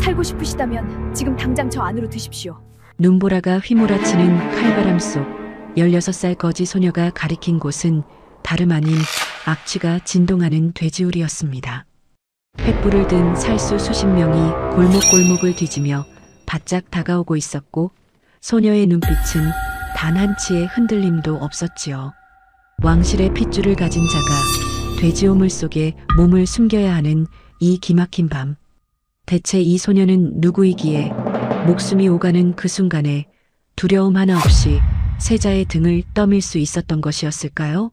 살고 싶으시다면 지금 당장 저 안으로 드십시오. 눈보라가 휘몰아치는 칼바람 속 16살 거지 소녀가 가리킨 곳은 다름 아닌 악취가 진동하는 돼지우리였습니다. 횃불을 든 살수 수십 명이 골목골목을 뒤지며 바짝 다가오고 있었고 소녀의 눈빛은 단 한치의 흔들림도 없었지요. 왕실의 핏줄을 가진 자가 돼지 오물 속에 몸을 숨겨야 하는 이 기막힌 밤. 대체 이 소녀는 누구이기에 목숨이 오가는 그 순간에 두려움 하나 없이 세자의 등을 떠밀 수 있었던 것이었을까요?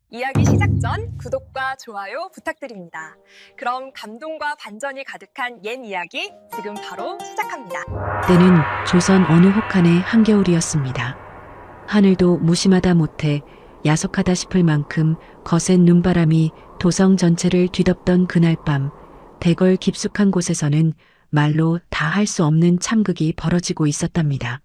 이야기 시작 전 구독과 좋아요 부탁드립니다. 그럼 감동과 반전이 가득한 옛 이야기 지금 바로 시작합니다. 때는 조선 어느 혹한의 한겨울이었습니다. 하늘도 무심하다 못해 야속하다 싶을 만큼 거센 눈바람이 도성 전체를 뒤덮던 그날 밤, 대궐 깊숙한 곳에서는 말로 다 할 수 없는 참극이 벌어지고 있었답니다.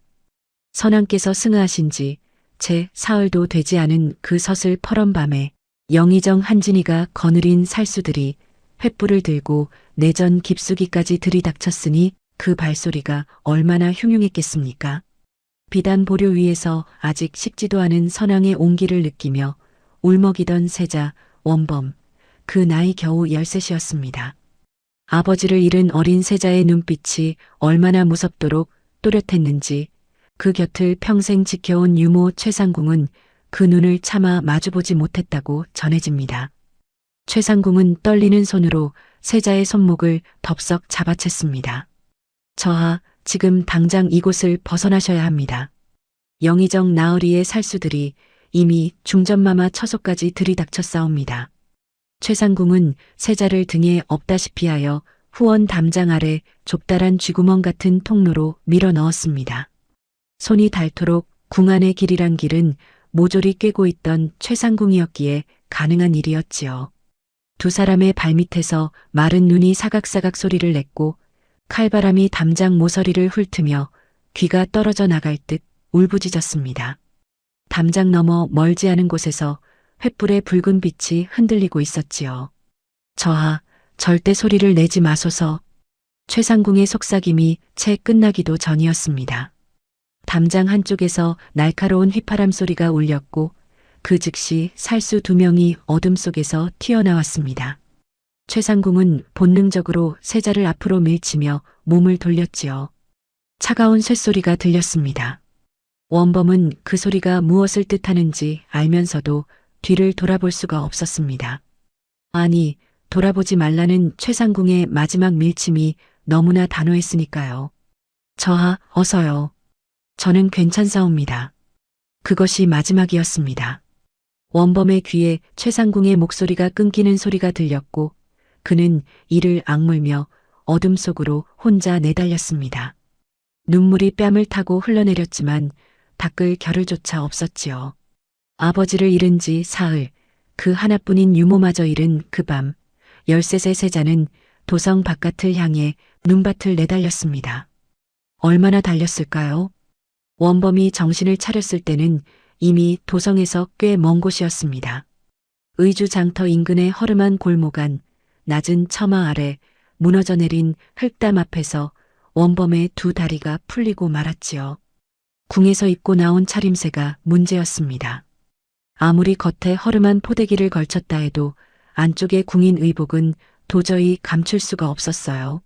선왕께서 승하하신 지 채 사흘도 되지 않은 그 서슬 퍼런 밤에 영의정 한진이가 거느린 살수들이 횃불을 들고 내전 깊숙이까지 들이닥쳤으니 그 발소리가 얼마나 흉흉했겠습니까? 비단 보료 위에서 아직 식지도 않은 선왕의 온기를 느끼며 울먹이던 세자 원범, 그 나이 겨우 13이었습니다. 아버지를 잃은 어린 세자의 눈빛이 얼마나 무섭도록 또렷했는지 그 곁을 평생 지켜온 유모 최상궁은 그 눈을 차마 마주보지 못했다고 전해집니다. 최상궁은 떨리는 손으로 세자의 손목을 덥석 잡아챘습니다. 저하, 지금 당장 이곳을 벗어나셔야 합니다. 영의정 나으리의 살수들이 이미 중전마마 처소까지 들이닥쳤사옵니다. 최상궁은 세자를 등에 업다시피 하여 후원 담장 아래 좁다란 쥐구멍 같은 통로로 밀어 넣었습니다. 손이 닳도록 궁 안의 길이란 길은 모조리 꿰고 있던 최상궁이었기에 가능한 일이었지요. 두 사람의 발밑에서 마른 눈이 사각사각 소리를 냈고 칼바람이 담장 모서리를 훑으며 귀가 떨어져 나갈 듯 울부짖었습니다. 담장 너머 멀지 않은 곳에서 횃불의 붉은 빛이 흔들리고 있었지요. 저하, 절대 소리를 내지 마소서. 최상궁의 속삭임이 채 끝나기도 전이었습니다. 담장 한쪽에서 날카로운 휘파람 소리가 울렸고 그 즉시 살수 2명이 어둠 속에서 튀어나왔습니다. 최상궁은 본능적으로 세자를 앞으로 밀치며 몸을 돌렸지요. 차가운 쇳소리가 들렸습니다. 원범은 그 소리가 무엇을 뜻하는지 알면서도 뒤를 돌아볼 수가 없었습니다. 아니, 돌아보지 말라는 최상궁의 마지막 밀침이 너무나 단호했으니까요. 저하, 어서요. 저는 괜찮사옵니다. 그것이 마지막이었습니다. 원범의 귀에 최상궁의 목소리가 끊기는 소리가 들렸고 그는 이를 악물며 어둠 속으로 혼자 내달렸습니다. 눈물이 뺨을 타고 흘러내렸지만 닦을 겨를조차 없었지요. 아버지를 잃은 지 사흘, 그 하나뿐인 유모마저 잃은 그 밤, 13세 세자는 도성 바깥을 향해 눈밭을 내달렸습니다. 얼마나 달렸을까요? 원범이 정신을 차렸을 때는 이미 도성에서 꽤 먼 곳이었습니다. 의주 장터 인근의 허름한 골목 안, 낮은 처마 아래 무너져 내린 흙담 앞에서 원범의 두 다리가 풀리고 말았지요. 궁에서 입고 나온 차림새가 문제였습니다. 아무리 겉에 허름한 포대기를 걸쳤다 해도 안쪽의 궁인 의복은 도저히 감출 수가 없었어요.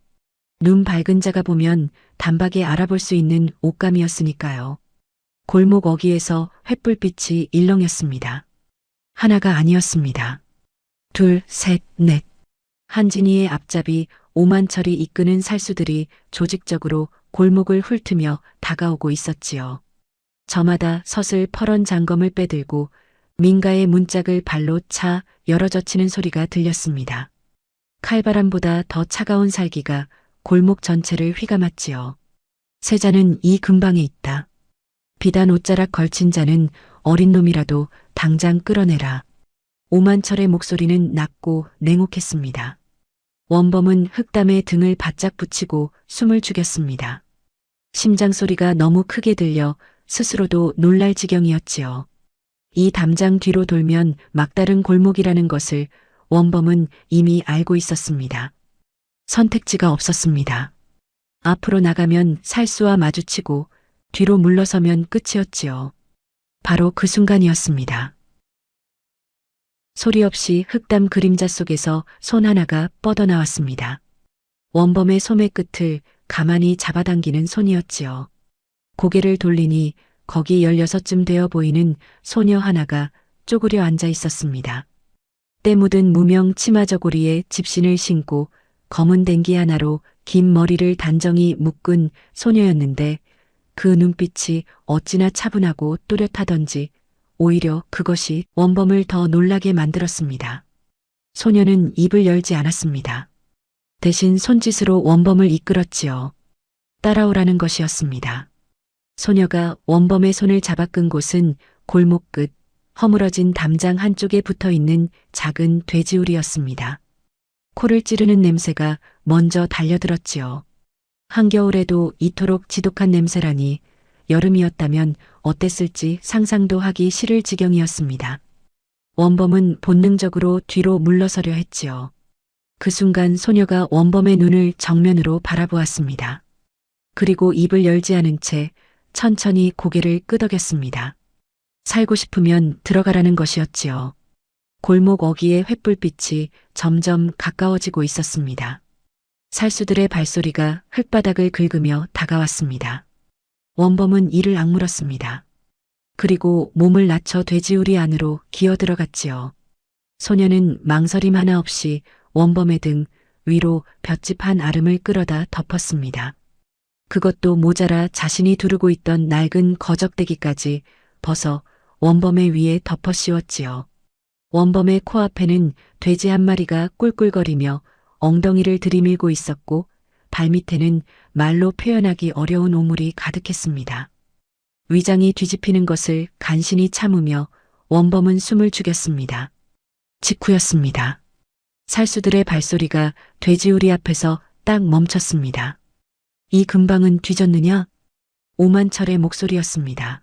눈 밝은 자가 보면 단박에 알아볼 수 있는 옷감이었으니까요. 골목 어귀에서 횃불빛이 일렁였습니다. 하나가 아니었습니다. 둘, 셋, 넷. 한진이의 앞잡이 오만철이 이끄는 살수들이 조직적으로 골목을 훑으며 다가오고 있었지요. 저마다 서슬 퍼런 장검을 빼들고 민가의 문짝을 발로 차 열어젖히는 소리가 들렸습니다. 칼바람보다 더 차가운 살기가 골목 전체를 휘감았지요. 세자는 이 근방에 있다. 비단 옷자락 걸친 자는 어린 놈이라도 당장 끌어내라. 오만철의 목소리는 낮고 냉혹했습니다. 원범은 흙담에 등을 바짝 붙이고 숨을 죽였습니다. 심장 소리가 너무 크게 들려 스스로도 놀랄 지경이었지요. 이 담장 뒤로 돌면 막다른 골목이라는 것을 원범은 이미 알고 있었습니다. 선택지가 없었습니다. 앞으로 나가면 살수와 마주치고 뒤로 물러서면 끝이었지요. 바로 그 순간이었습니다. 소리 없이 흑담 그림자 속에서 손 하나가 뻗어나왔습니다. 원범의 소매 끝을 가만히 잡아당기는 손이었지요. 고개를 돌리니 거기 16쯤 되어 보이는 소녀 하나가 쪼그려 앉아 있었습니다. 때 묻은 무명 치마 저고리에 집신을 신고 검은 댕기 하나로 긴 머리를 단정히 묶은 소녀였는데 그 눈빛이 어찌나 차분하고 또렷하던지 오히려 그것이 원범을 더 놀라게 만들었습니다. 소녀는 입을 열지 않았습니다. 대신 손짓으로 원범을 이끌었지요. 따라오라는 것이었습니다. 소녀가 원범의 손을 잡아 끈 곳은 골목 끝 허물어진 담장 한쪽에 붙어 있는 작은 돼지우리였습니다. 코를 찌르는 냄새가 먼저 달려들었지요. 한겨울에도 이토록 지독한 냄새라니 여름이었다면 어땠을지 상상도 하기 싫을 지경이었습니다. 원범은 본능적으로 뒤로 물러서려 했지요. 그 순간 소녀가 원범의 눈을 정면으로 바라보았습니다. 그리고 입을 열지 않은 채 천천히 고개를 끄덕였습니다. 살고 싶으면 들어가라는 것이었지요. 골목 어귀의 횃불빛이 점점 가까워지고 있었습니다. 살수들의 발소리가 흙바닥을 긁으며 다가왔습니다. 원범은 이를 악물었습니다. 그리고 몸을 낮춰 돼지우리 안으로 기어 들어갔지요. 소녀는 망설임 하나 없이 원범의 등 위로 볏짚 한 아름을 끌어다 덮었습니다. 그것도 모자라 자신이 두르고 있던 낡은 거적대기까지 벗어 원범의 위에 덮어 씌웠지요. 원범의 코앞에는 돼지 한 마리가 꿀꿀거리며 엉덩이를 들이밀고 있었고 발밑에는 말로 표현하기 어려운 오물이 가득했습니다. 위장이 뒤집히는 것을 간신히 참으며 원범은 숨을 죽였습니다. 직후였습니다. 살수들의 발소리가 돼지우리 앞에서 딱 멈췄습니다. 이 근방은 뒤졌느냐? 오만철의 목소리였습니다.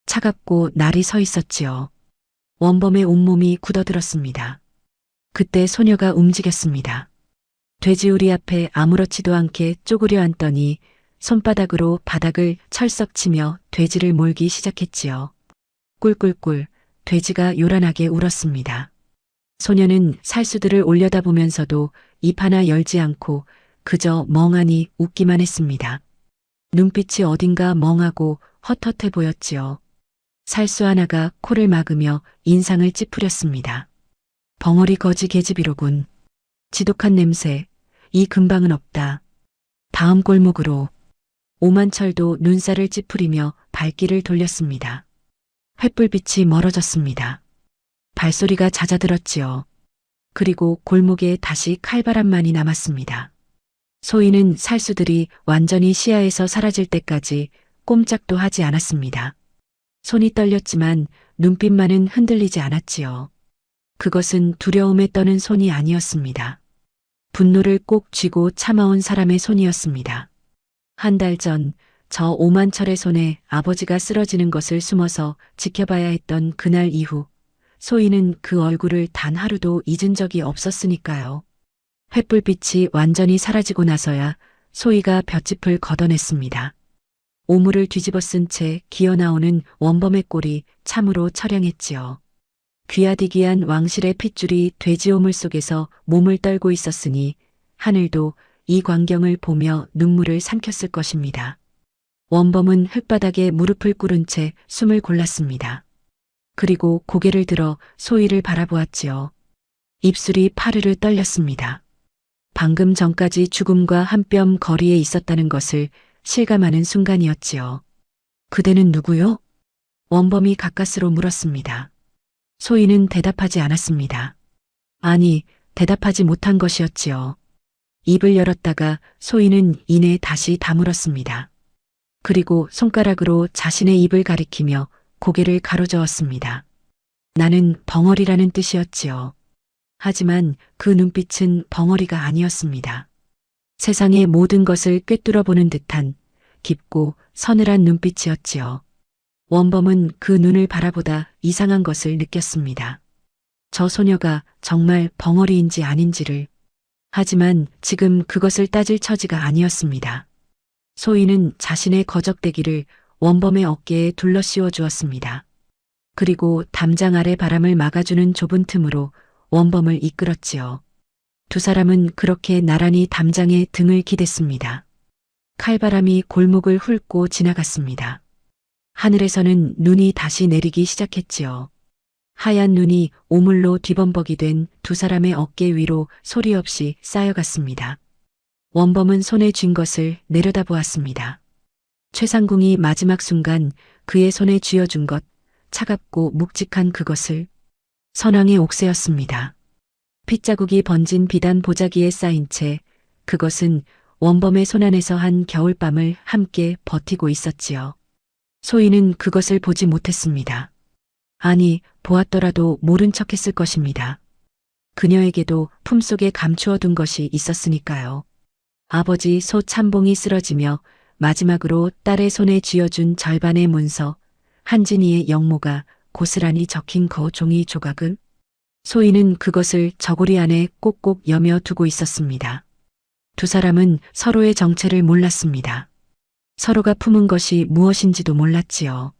차갑고 날이 서 있었지요. 원범의 온몸이 굳어들었습니다. 그때 소녀가 움직였습니다. 돼지우리 앞에 아무렇지도 않게 쪼그려 앉더니 손바닥으로 바닥을 철썩 치며 돼지를 몰기 시작했지요. 꿀꿀꿀 돼지가 요란하게 울었습니다. 소녀는 살수들을 올려다보면서도 입 하나 열지 않고 그저 멍하니 웃기만 했습니다. 눈빛이 어딘가 멍하고 헛헛해 보였지요. 살수 하나가 코를 막으며 인상을 찌푸렸습니다. 벙어리 거지 계집이로군. 지독한 냄새. 이 근방은 없다. 다음 골목으로. 오만철도 눈살을 찌푸리며 발길을 돌렸습니다. 횃불빛이 멀어졌습니다. 발소리가 잦아들었지요. 그리고 골목에 다시 칼바람만이 남았습니다. 소희는 살수들이 완전히 시야에서 사라질 때까지 꼼짝도 하지 않았습니다. 손이 떨렸지만 눈빛만은 흔들리지 않았지요. 그것은 두려움에 떠는 손이 아니었습니다. 분노를 꼭 쥐고 참아온 사람의 손이었습니다. 한 달 전 저 오만철의 손에 아버지가 쓰러지는 것을 숨어서 지켜봐야 했던 그날 이후 소희는 그 얼굴을 단 하루도 잊은 적이 없었으니까요. 횃불빛이 완전히 사라지고 나서야 소희가 볏짚을 걷어냈습니다. 오물을 뒤집어 쓴 채 기어나오는 원범의 꼴이 참으로 처량했지요. 귀하디기한 왕실의 핏줄이 돼지 오물 속에서 몸을 떨고 있었으니 하늘도 이 광경을 보며 눈물을 삼켰을 것입니다. 원범은 흙바닥에 무릎을 꿇은 채 숨을 골랐습니다. 그리고 고개를 들어 소희를 바라보았지요. 입술이 파르르 떨렸습니다. 방금 전까지 죽음과 한 뼘 거리에 있었다는 것을 실감하는 순간이었지요. 그대는 누구요? 원범이 가까스로 물었습니다. 소희는 대답하지 않았습니다. 아니, 대답하지 못한 것이었지요. 입을 열었다가 소희는 이내 다시 다물었습니다. 그리고 손가락으로 자신의 입을 가리키며 고개를 가로저었습니다. 나는 벙어리라는 뜻이었지요. 하지만 그 눈빛은 벙어리가 아니었습니다. 세상의 모든 것을 꿰뚫어 보는 듯한 깊고 서늘한 눈빛이었지요. 원범은 그 눈을 바라보다 이상한 것을 느꼈습니다. 저 소녀가 정말 벙어리인지 아닌지를. 하지만 지금 그것을 따질 처지가 아니었습니다. 소희는 자신의 거적대기를 원범의 어깨에 둘러 씌워 주었습니다. 그리고 담장 아래 바람을 막아주는 좁은 틈으로 원범을 이끌었지요. 두 사람은 그렇게 나란히 담장에 등을 기댔습니다. 칼바람이 골목을 훑고 지나갔습니다. 하늘에서는 눈이 다시 내리기 시작했지요. 하얀 눈이 오물로 뒤범벅이 된 두 사람의 어깨 위로 소리 없이 쌓여갔습니다. 원범은 손에 쥔 것을 내려다보았습니다. 최상궁이 마지막 순간 그의 손에 쥐어준 것, 차갑고 묵직한 그것을 선왕의 옥새였습니다. 핏자국이 번진 비단 보자기에 쌓인 채 그것은 원범의 손안에서 한 겨울밤을 함께 버티고 있었지요. 소희는 그것을 보지 못했습니다. 아니, 보았더라도 모른 척했을 것입니다. 그녀에게도 품속에 감추어둔 것이 있었으니까요. 아버지 소 참봉이 쓰러지며 마지막으로 딸의 손에 쥐어준 절반의 문서, 한진이의 영모가 고스란히 적힌 그 종이 조각을 소희는 그것을 저고리 안에 꼭꼭 여며 두고 있었습니다. 두 사람은 서로의 정체를 몰랐습니다. 서로가 품은 것이 무엇인지도 몰랐지요.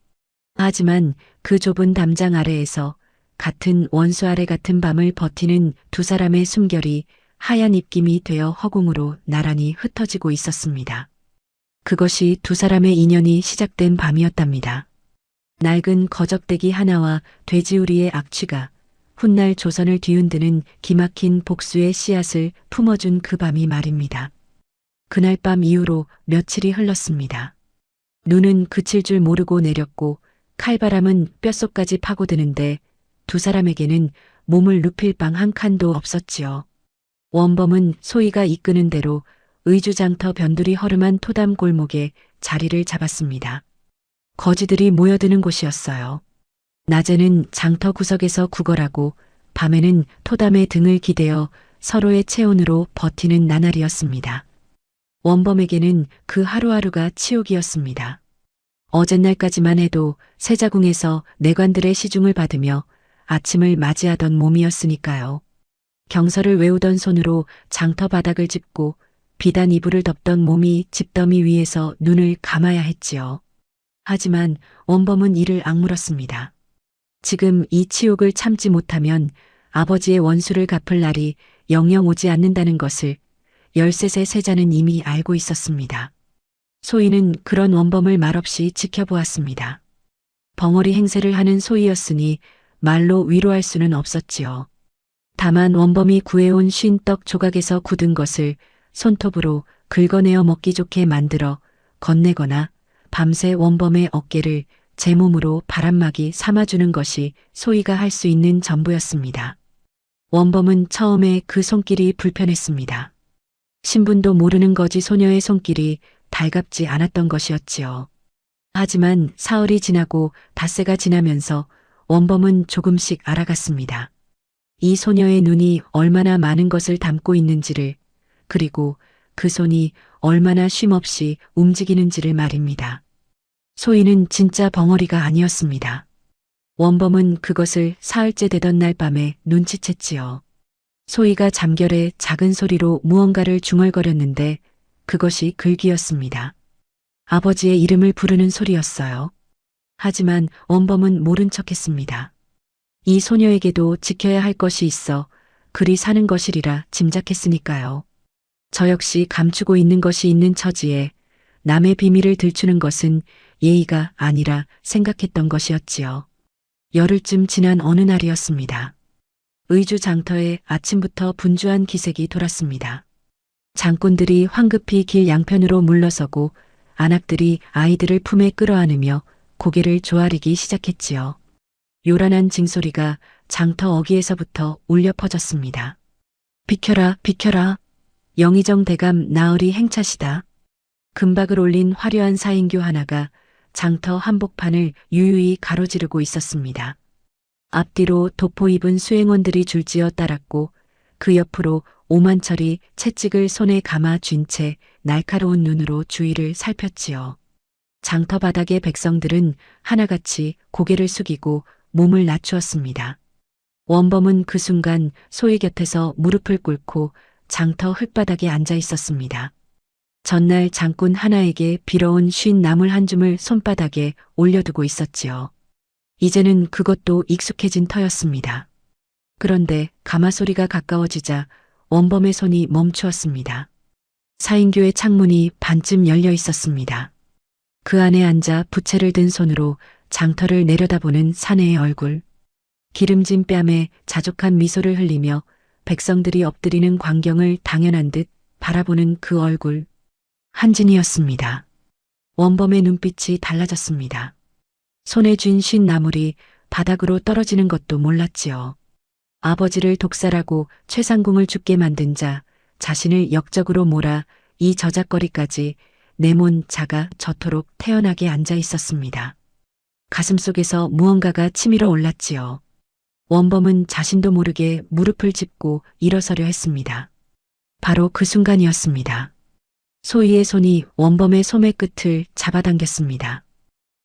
하지만 그 좁은 담장 아래에서 같은 원수 아래 같은 밤을 버티는 두 사람의 숨결이 하얀 입김이 되어 허공으로 나란히 흩어지고 있었습니다. 그것이 두 사람의 인연이 시작된 밤이었답니다. 낡은 거적대기 하나와 돼지우리의 악취가 훗날 조선을 뒤흔드는 기막힌 복수의 씨앗을 품어준 그 밤이 말입니다. 그날 밤 이후로 며칠이 흘렀습니다. 눈은 그칠 줄 모르고 내렸고 칼바람은 뼛속까지 파고드는데 두 사람에게는 몸을 눕힐 방 한 칸도 없었지요. 원범은 소희가 이끄는 대로 의주장터 변두리 허름한 토담 골목에 자리를 잡았습니다. 거지들이 모여드는 곳이었어요. 낮에는 장터 구석에서 구걸하고 밤에는 토담의 등을 기대어 서로의 체온으로 버티는 나날이었습니다. 원범에게는 그 하루하루가 치욕이었습니다. 어젯날까지만 해도 세자궁에서 내관들의 시중을 받으며 아침을 맞이하던 몸이었으니까요. 경서를 외우던 손으로 장터 바닥을 짚고 비단 이불을 덮던 몸이 집더미 위에서 눈을 감아야 했지요. 하지만 원범은 이를 악물었습니다. 지금 이 치욕을 참지 못하면 아버지의 원수를 갚을 날이 영영 오지 않는다는 것을 13세 세자는 이미 알고 있었습니다. 소희는 그런 원범을 말없이 지켜보았습니다. 벙어리 행세를 하는 소희였으니 말로 위로할 수는 없었지요. 다만 원범이 구해온 쉰 떡 조각에서 굳은 것을 손톱으로 긁어내어 먹기 좋게 만들어 건네거나 밤새 원범의 어깨를 제 몸으로 바람막이 삼아주는 것이 소희가 할 수 있는 전부였습니다. 원범은 처음에 그 손길이 불편했습니다. 신분도 모르는 거지 소녀의 손길이 달갑지 않았던 것이었지요. 하지만 사흘이 지나고 닷새가 지나면서 원범은 조금씩 알아갔습니다. 이 소녀의 눈이 얼마나 많은 것을 담고 있는지를, 그리고 그 손이 얼마나 쉼없이 움직이는지를 말입니다. 소희는 진짜 벙어리가 아니었습니다. 원범은 그것을 사흘째 되던 날 밤에 눈치챘지요. 소희가 잠결에 작은 소리로 무언가를 중얼거렸는데 그것이 글귀였습니다. 아버지의 이름을 부르는 소리였어요. 하지만 원범은 모른 척했습니다. 이 소녀에게도 지켜야 할 것이 있어 그리 사는 것이리라 짐작했으니까요. 저 역시 감추고 있는 것이 있는 처지에 남의 비밀을 들추는 것은 예의가 아니라 생각했던 것이었지요. 열흘쯤 지난 어느 날이었습니다. 의주 장터에 아침부터 분주한 기색이 돌았습니다. 장꾼들이 황급히 길 양편으로 물러서고 안악들이 아이들을 품에 끌어안으며 고개를 조아리기 시작했지요. 요란한 징소리가 장터 어귀에서부터 울려 퍼졌습니다. 비켜라, 비켜라. 영의정 대감 나으리 행차시다. 금박을 올린 화려한 사인교 하나가 장터 한복판을 유유히 가로지르고 있었습니다. 앞뒤로 도포 입은 수행원들이 줄지어 따랐고 그 옆으로 오만철이 채찍을 손에 감아 쥔 채 날카로운 눈으로 주위를 살폈지요. 장터 바닥의 백성들은 하나같이 고개를 숙이고 몸을 낮추었습니다. 원범은 그 순간 소희 곁에서 무릎을 꿇고 장터 흙바닥에 앉아 있었습니다. 전날 장꾼 하나에게 빌어온 쉰 나물 한 줌을 손바닥에 올려두고 있었지요. 이제는 그것도 익숙해진 터였습니다. 그런데 가마소리가 가까워지자 원범의 손이 멈추었습니다. 사인교의 창문이 반쯤 열려 있었습니다. 그 안에 앉아 부채를 든 손으로 장터를 내려다보는 사내의 얼굴. 기름진 뺨에 자족한 미소를 흘리며 백성들이 엎드리는 광경을 당연한 듯 바라보는 그 얼굴. 한진이었습니다. 원범의 눈빛이 달라졌습니다. 손에 쥔 쉰 나물이 바닥으로 떨어지는 것도 몰랐지요. 아버지를 독살하고 최상궁을 죽게 만든 자, 자신을 역적으로 몰아 이 저작거리까지 내몬 자가 저토록 태연하게 앉아 있었습니다. 가슴속에서 무언가가 치밀어 올랐지요. 원범은 자신도 모르게 무릎을 짚고 일어서려 했습니다. 바로 그 순간이었습니다. 소희의 손이 원범의 소매 끝을 잡아당겼습니다.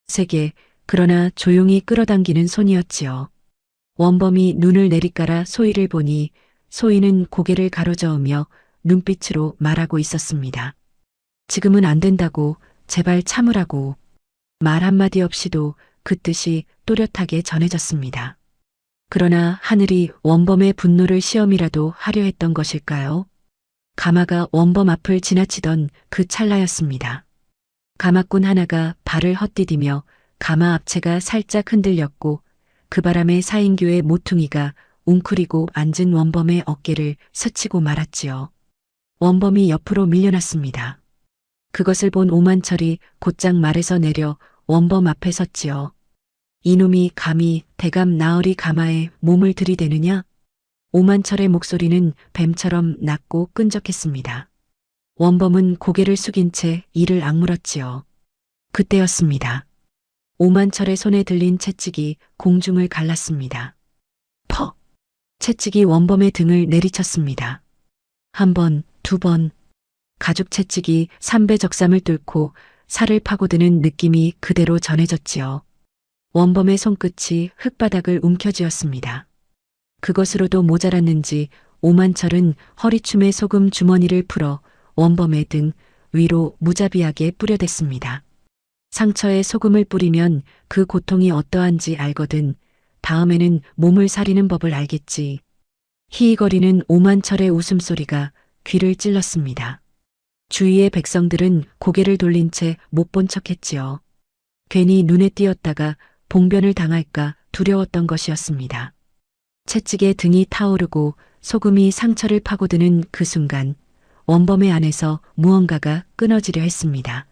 세게 그러나 조용히 끌어당기는 손이었지요. 원범이 눈을 내리깔아 소희를 보니 소희는 고개를 가로저으며 눈빛으로 말하고 있었습니다. 지금은 안 된다고, 제발 참으라고. 말 한마디 없이도 그 뜻이 또렷하게 전해졌습니다. 그러나 하늘이 원범의 분노를 시험이라도 하려 했던 것일까요? 가마가 원범 앞을 지나치던 그 찰나였습니다. 가마꾼 하나가 발을 헛디디며 가마 앞체가 살짝 흔들렸고 그 바람에 사인교의 모퉁이가 웅크리고 앉은 원범의 어깨를 스치고 말았지요. 원범이 옆으로 밀려났습니다. 그것을 본 오만철이 곧장 말에서 내려 원범 앞에 섰지요. 이놈이 감히 대감 나으리 가마에 몸을 들이대느냐? 오만철의 목소리는 뱀처럼 낮고 끈적했습니다. 원범은 고개를 숙인 채 이를 악물었지요. 그때였습니다. 오만철의 손에 들린 채찍이 공중을 갈랐습니다. 퍽! 채찍이 원범의 등을 내리쳤습니다. 한 번, 두 번. 가죽 채찍이 삼배적삼을 뚫고 살을 파고드는 느낌이 그대로 전해졌지요. 원범의 손끝이 흙바닥을 움켜쥐었습니다. 그것으로도 모자랐는지 오만철은 허리춤에 소금 주머니를 풀어 원범의 등 위로 무자비하게 뿌려댔습니다. 상처에 소금을 뿌리면 그 고통이 어떠한지 알거든 다음에는 몸을 사리는 법을 알겠지. 희희거리는 오만철의 웃음소리가 귀를 찔렀습니다. 주위의 백성들은 고개를 돌린 채 못 본 척했지요. 괜히 눈에 띄었다가 봉변을 당할까 두려웠던 것이었습니다. 채찍에 등이 타오르고 소금이 상처를 파고드는 그 순간 원범의 안에서 무언가가 끊어지려 했습니다.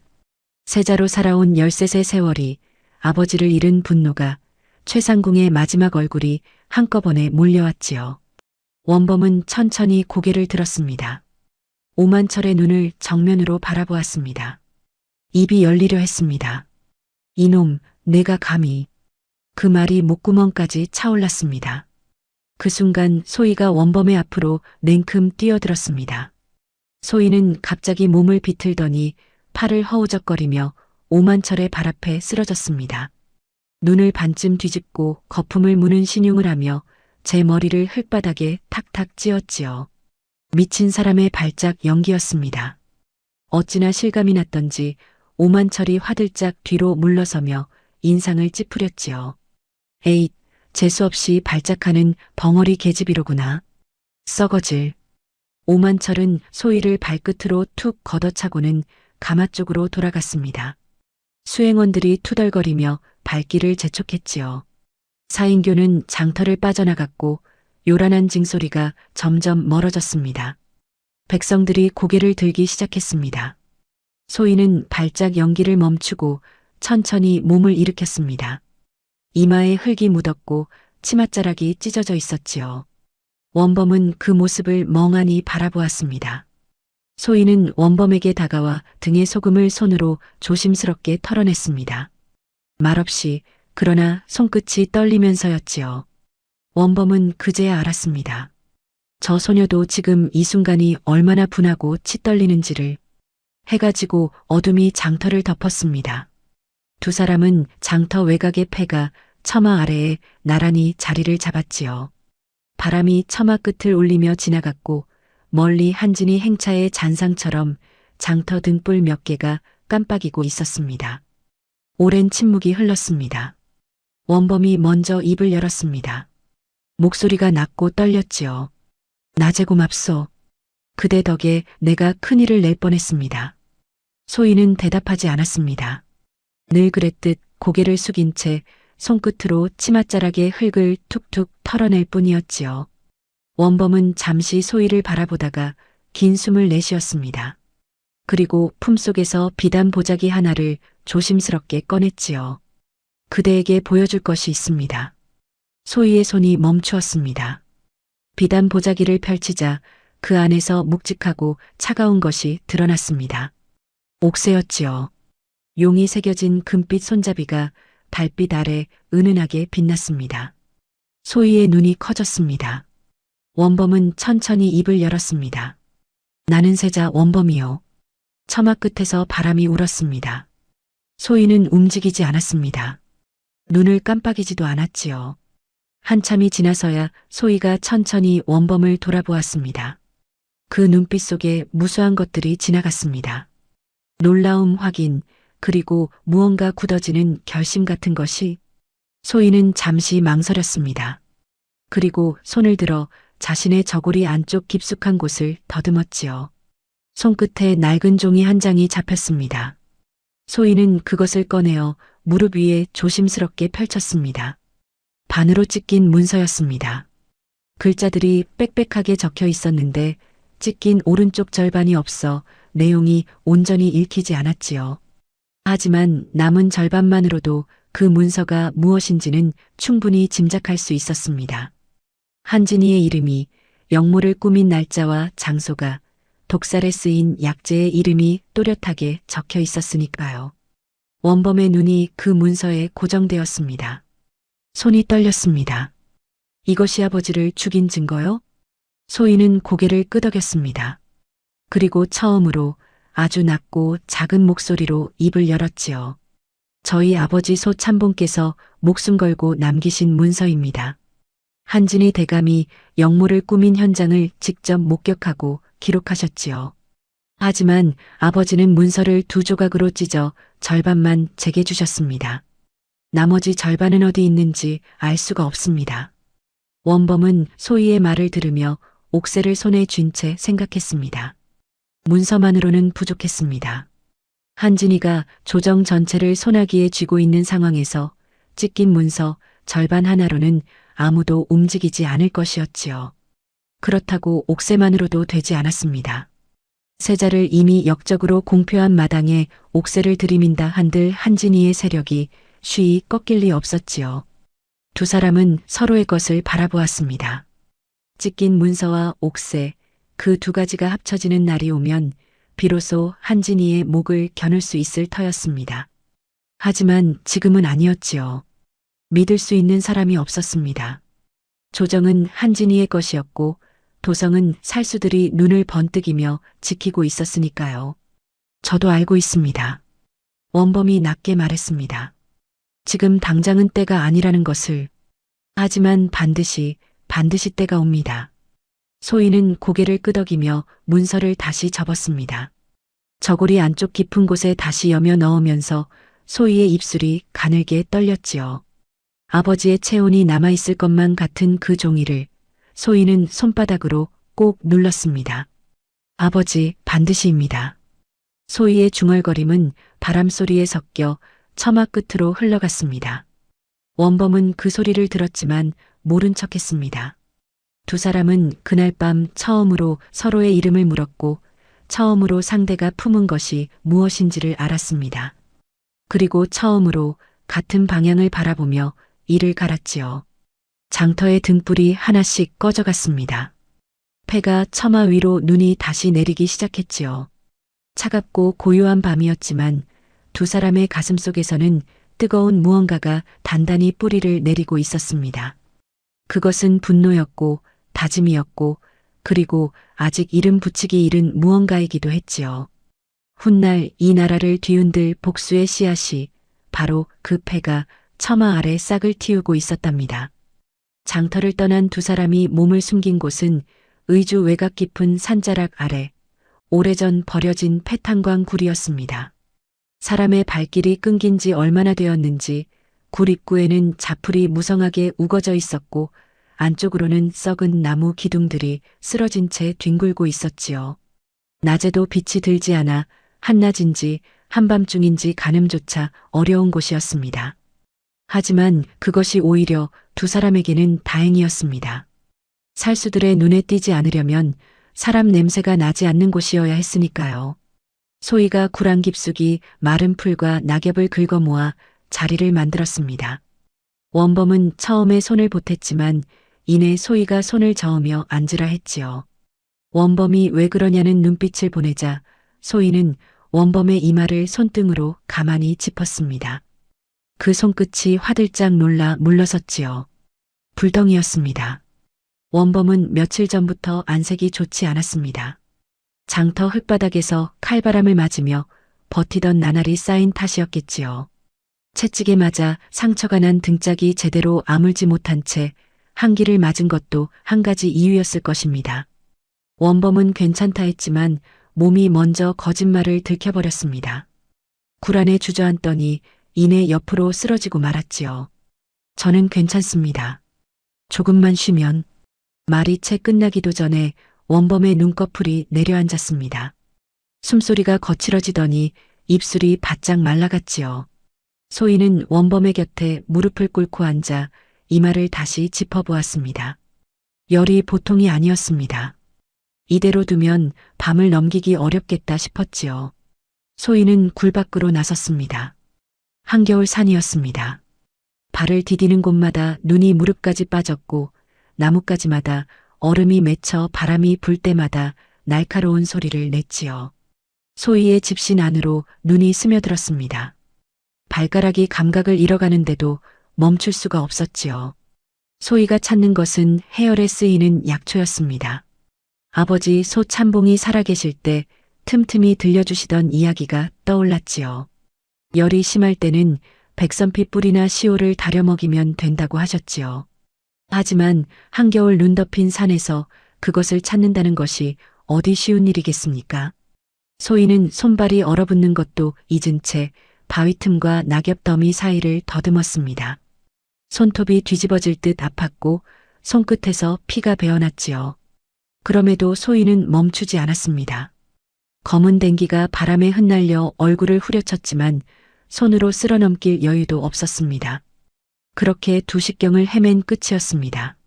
세자로 살아온 13세 세월이 아버지를 잃은 분노가 최상궁의 마지막 얼굴이 한꺼번에 몰려왔지요. 원범은 천천히 고개를 들었습니다. 오만철의 눈을 정면으로 바라보았습니다. 입이 열리려 했습니다. 이놈, 내가 감히. 그 말이 목구멍까지 차올랐습니다. 그 순간 소희가 원범의 앞으로 냉큼 뛰어들었습니다. 소희는 갑자기 몸을 비틀더니 팔을 허우적거리며 오만철의 발 앞에 쓰러졌습니다. 눈을 반쯤 뒤집고 거품을 무는 신용을 하며 제 머리를 흙바닥에 탁탁 찧었지요. 미친 사람의 발작 연기였습니다. 어찌나 실감이 났던지 오만철이 화들짝 뒤로 물러서며 인상을 찌푸렸지요. 에잇, 재수없이 발작하는 벙어리 계집이로구나. 썩어질. 오만철은 소희를 발끝으로 툭 걷어차고는 가마 쪽으로 돌아갔습니다. 수행원들이 투덜거리며 발길을 재촉했지요. 사인교는 장터를 빠져나갔고 요란한 징소리가 점점 멀어졌습니다. 백성들이 고개를 들기 시작했습니다. 소희는 발작 연기를 멈추고 천천히 몸을 일으켰습니다. 이마에 흙이 묻었고 치맛자락이 찢어져 있었지요. 원범은 그 모습을 멍하니 바라보았습니다. 소희는 원범에게 다가와 등에 소금을 손으로 조심스럽게 털어냈습니다. 말없이 그러나 손끝이 떨리면서였지요. 원범은 그제야 알았습니다. 저 소녀도 지금 이 순간이 얼마나 분하고 치떨리는지를. 해가 지고 어둠이 장터를 덮었습니다. 두 사람은 장터 외곽의 폐가 처마 아래에 나란히 자리를 잡았지요. 바람이 처마 끝을 울리며 지나갔고 멀리 한진이 행차의 잔상처럼 장터 등불 몇 개가 깜빡이고 있었습니다. 오랜 침묵이 흘렀습니다. 원범이 먼저 입을 열었습니다. 목소리가 낮고 떨렸지요. 낮에 고맙소. 그대 덕에 내가 큰일을 낼 뻔했습니다. 소희는 대답하지 않았습니다. 늘 그랬듯 고개를 숙인 채 손끝으로 치맛자락의 흙을 툭툭 털어낼 뿐이었지요. 원범은 잠시 소희를 바라보다가 긴 숨을 내쉬었습니다. 그리고 품속에서 비단 보자기 하나를 조심스럽게 꺼냈지요. 그대에게 보여줄 것이 있습니다. 소희의 손이 멈추었습니다. 비단 보자기를 펼치자 그 안에서 묵직하고 차가운 것이 드러났습니다. 옥새였지요. 용이 새겨진 금빛 손잡이가 달빛 아래 은은하게 빛났습니다. 소희의 눈이 커졌습니다. 원범은 천천히 입을 열었습니다. 나는 세자 원범이요. 처마 끝에서 바람이 울었습니다. 소희는 움직이지 않았습니다. 눈을 깜빡이지도 않았지요. 한참이 지나서야 소희가 천천히 원범을 돌아보았습니다. 그 눈빛 속에 무수한 것들이 지나갔습니다. 놀라움, 확인, 그리고 무언가 굳어지는 결심 같은 것이. 소희는 잠시 망설였습니다. 그리고 손을 들어 자신의 저고리 안쪽 깊숙한 곳을 더듬었지요. 손끝에 낡은 종이 한 장이 잡혔습니다. 소희는 그것을 꺼내어 무릎 위에 조심스럽게 펼쳤습니다. 반으로 찢긴 문서였습니다. 글자들이 빽빽하게 적혀 있었는데 찢긴 오른쪽 절반이 없어 내용이 온전히 읽히지 않았지요. 하지만 남은 절반만으로도 그 문서가 무엇인지는 충분히 짐작할 수 있었습니다. 한진이의 이름이, 영모를 꾸민 날짜와 장소가, 독살에 쓰인 약재의 이름이 또렷하게 적혀 있었으니까요. 원범의 눈이 그 문서에 고정되었습니다. 손이 떨렸습니다. 이것이 아버지를 죽인 증거요? 소희는 고개를 끄덕였습니다. 그리고 처음으로 아주 낮고 작은 목소리로 입을 열었지요. 저희 아버지 소 참봉께서 목숨 걸고 남기신 문서입니다. 한진이 대감이 영모를 꾸민 현장을 직접 목격하고 기록하셨지요. 하지만 아버지는 문서를 두 조각으로 찢어 절반만 제게 주셨습니다. 나머지 절반은 어디 있는지 알 수가 없습니다. 원범은 소희의 말을 들으며 옥새를 손에 쥔 채 생각했습니다. 문서만으로는 부족했습니다. 한진이가 조정 전체를 소나기에 쥐고 있는 상황에서 찢긴 문서 절반 하나로는 아무도 움직이지 않을 것이었지요. 그렇다고 옥새만으로도 되지 않았습니다. 세자를 이미 역적으로 공표한 마당에 옥새를 들이민다 한들 한진이의 세력이 쉬이 꺾일 리 없었지요. 두 사람은 서로의 것을 바라보았습니다. 찢긴 문서와 옥새, 그 두 가지가 합쳐지는 날이 오면 비로소 한진이의 목을 겨눌 수 있을 터였습니다. 하지만 지금은 아니었지요. 믿을 수 있는 사람이 없었습니다. 조정은 한진이의 것이었고 도성은 살수들이 눈을 번뜩이며 지키고 있었으니까요. 저도 알고 있습니다. 원범이 낮게 말했습니다. 지금 당장은 때가 아니라는 것을. 하지만 반드시 때가 옵니다. 소희는 고개를 끄덕이며 문서를 다시 접었습니다. 저고리 안쪽 깊은 곳에 다시 여며 넣으면서 소희의 입술이 가늘게 떨렸지요. 아버지의 체온이 남아있을 것만 같은 그 종이를 소희는 손바닥으로 꼭 눌렀습니다. 아버지, 반드시입니다. 소희의 중얼거림은 바람소리에 섞여 처마 끝으로 흘러갔습니다. 원범은 그 소리를 들었지만 모른 척했습니다. 두 사람은 그날 밤 처음으로 서로의 이름을 물었고 처음으로 상대가 품은 것이 무엇인지를 알았습니다. 그리고 처음으로 같은 방향을 바라보며 이를 갈았지요. 장터의 등불이 하나씩 꺼져갔습니다. 폐가 처마 위로 눈이 다시 내리기 시작했지요. 차갑고 고요한 밤이었지만 두 사람의 가슴 속에서는 뜨거운 무언가가 단단히 뿌리를 내리고 있었습니다. 그것은 분노였고 다짐이었고 그리고 아직 이름 붙이기 이른 무언가이기도 했지요. 훗날 이 나라를 뒤흔들 복수의 씨앗이 바로 그 패가 처마 아래 싹을 틔우고 있었답니다. 장터를 떠난 두 사람이 몸을 숨긴 곳은 의주 외곽 깊은 산자락 아래 오래전 버려진 폐탄광 굴이었습니다. 사람의 발길이 끊긴 지 얼마나 되었는지 굴 입구에는 자풀이 무성하게 우거져 있었고 안쪽으로는 썩은 나무 기둥들이 쓰러진 채 뒹굴고 있었지요. 낮에도 빛이 들지 않아 한낮인지 한밤중인지 가늠조차 어려운 곳이었습니다. 하지만 그것이 오히려 두 사람에게는 다행이었습니다. 살수들의 눈에 띄지 않으려면 사람 냄새가 나지 않는 곳이어야 했으니까요. 소희가 굴안 깊숙이 마른 풀과 낙엽을 긁어 모아 자리를 만들었습니다. 원범은 처음에 손을 보탰지만 이내 소희가 손을 저으며 앉으라 했지요. 원범이 왜 그러냐는 눈빛을 보내자 소희는 원범의 이마를 손등으로 가만히 짚었습니다. 그 손끝이 화들짝 놀라 물러섰지요. 불덩이였습니다. 원범은 며칠 전부터 안색이 좋지 않았습니다. 장터 흙바닥에서 칼바람을 맞으며 버티던 나날이 쌓인 탓이었겠지요. 채찍에 맞아 상처가 난 등짝이 제대로 아물지 못한 채 한기를 맞은 것도 한 가지 이유였을 것입니다. 원범은 괜찮다 했지만 몸이 먼저 거짓말을 들켜버렸습니다. 굴 안에 주저앉더니 이내 옆으로 쓰러지고 말았지요. 저는 괜찮습니다. 조금만 쉬면. 말이 채 끝나기도 전에 원범의 눈꺼풀이 내려앉았습니다. 숨소리가 거칠어지더니 입술이 바짝 말라갔지요. 소희는 원범의 곁에 무릎을 꿇고 앉아 이마를 다시 짚어보았습니다. 열이 보통이 아니었습니다. 이대로 두면 밤을 넘기기 어렵겠다 싶었지요. 소희는 굴 밖으로 나섰습니다. 한겨울 산이었습니다. 발을 디디는 곳마다 눈이 무릎까지 빠졌고 나뭇가지마다 얼음이 맺혀 바람이 불 때마다 날카로운 소리를 냈지요. 소희의 집신 안으로 눈이 스며들었습니다. 발가락이 감각을 잃어가는데도 멈출 수가 없었지요. 소희가 찾는 것은 해열에 쓰이는 약초였습니다. 아버지 소 참봉이 살아계실 때 틈틈이 들려주시던 이야기가 떠올랐지요. 열이 심할 때는 백선피 뿌리나 시오를 다려 먹이면 된다고 하셨지요. 하지만 한겨울 눈 덮인 산에서 그것을 찾는다는 것이 어디 쉬운 일이겠습니까? 소희는 손발이 얼어붙는 것도 잊은 채 바위 틈과 낙엽 더미 사이를 더듬었습니다. 손톱이 뒤집어질 듯 아팠고 손끝에서 피가 배어났지요. 그럼에도 소희는 멈추지 않았습니다. 검은 댕기가 바람에 흩날려 얼굴을 후려쳤지만 손으로 쓸어넘길 여유도 없었습니다. 그렇게 2시경을 헤맨 끝이었습니다.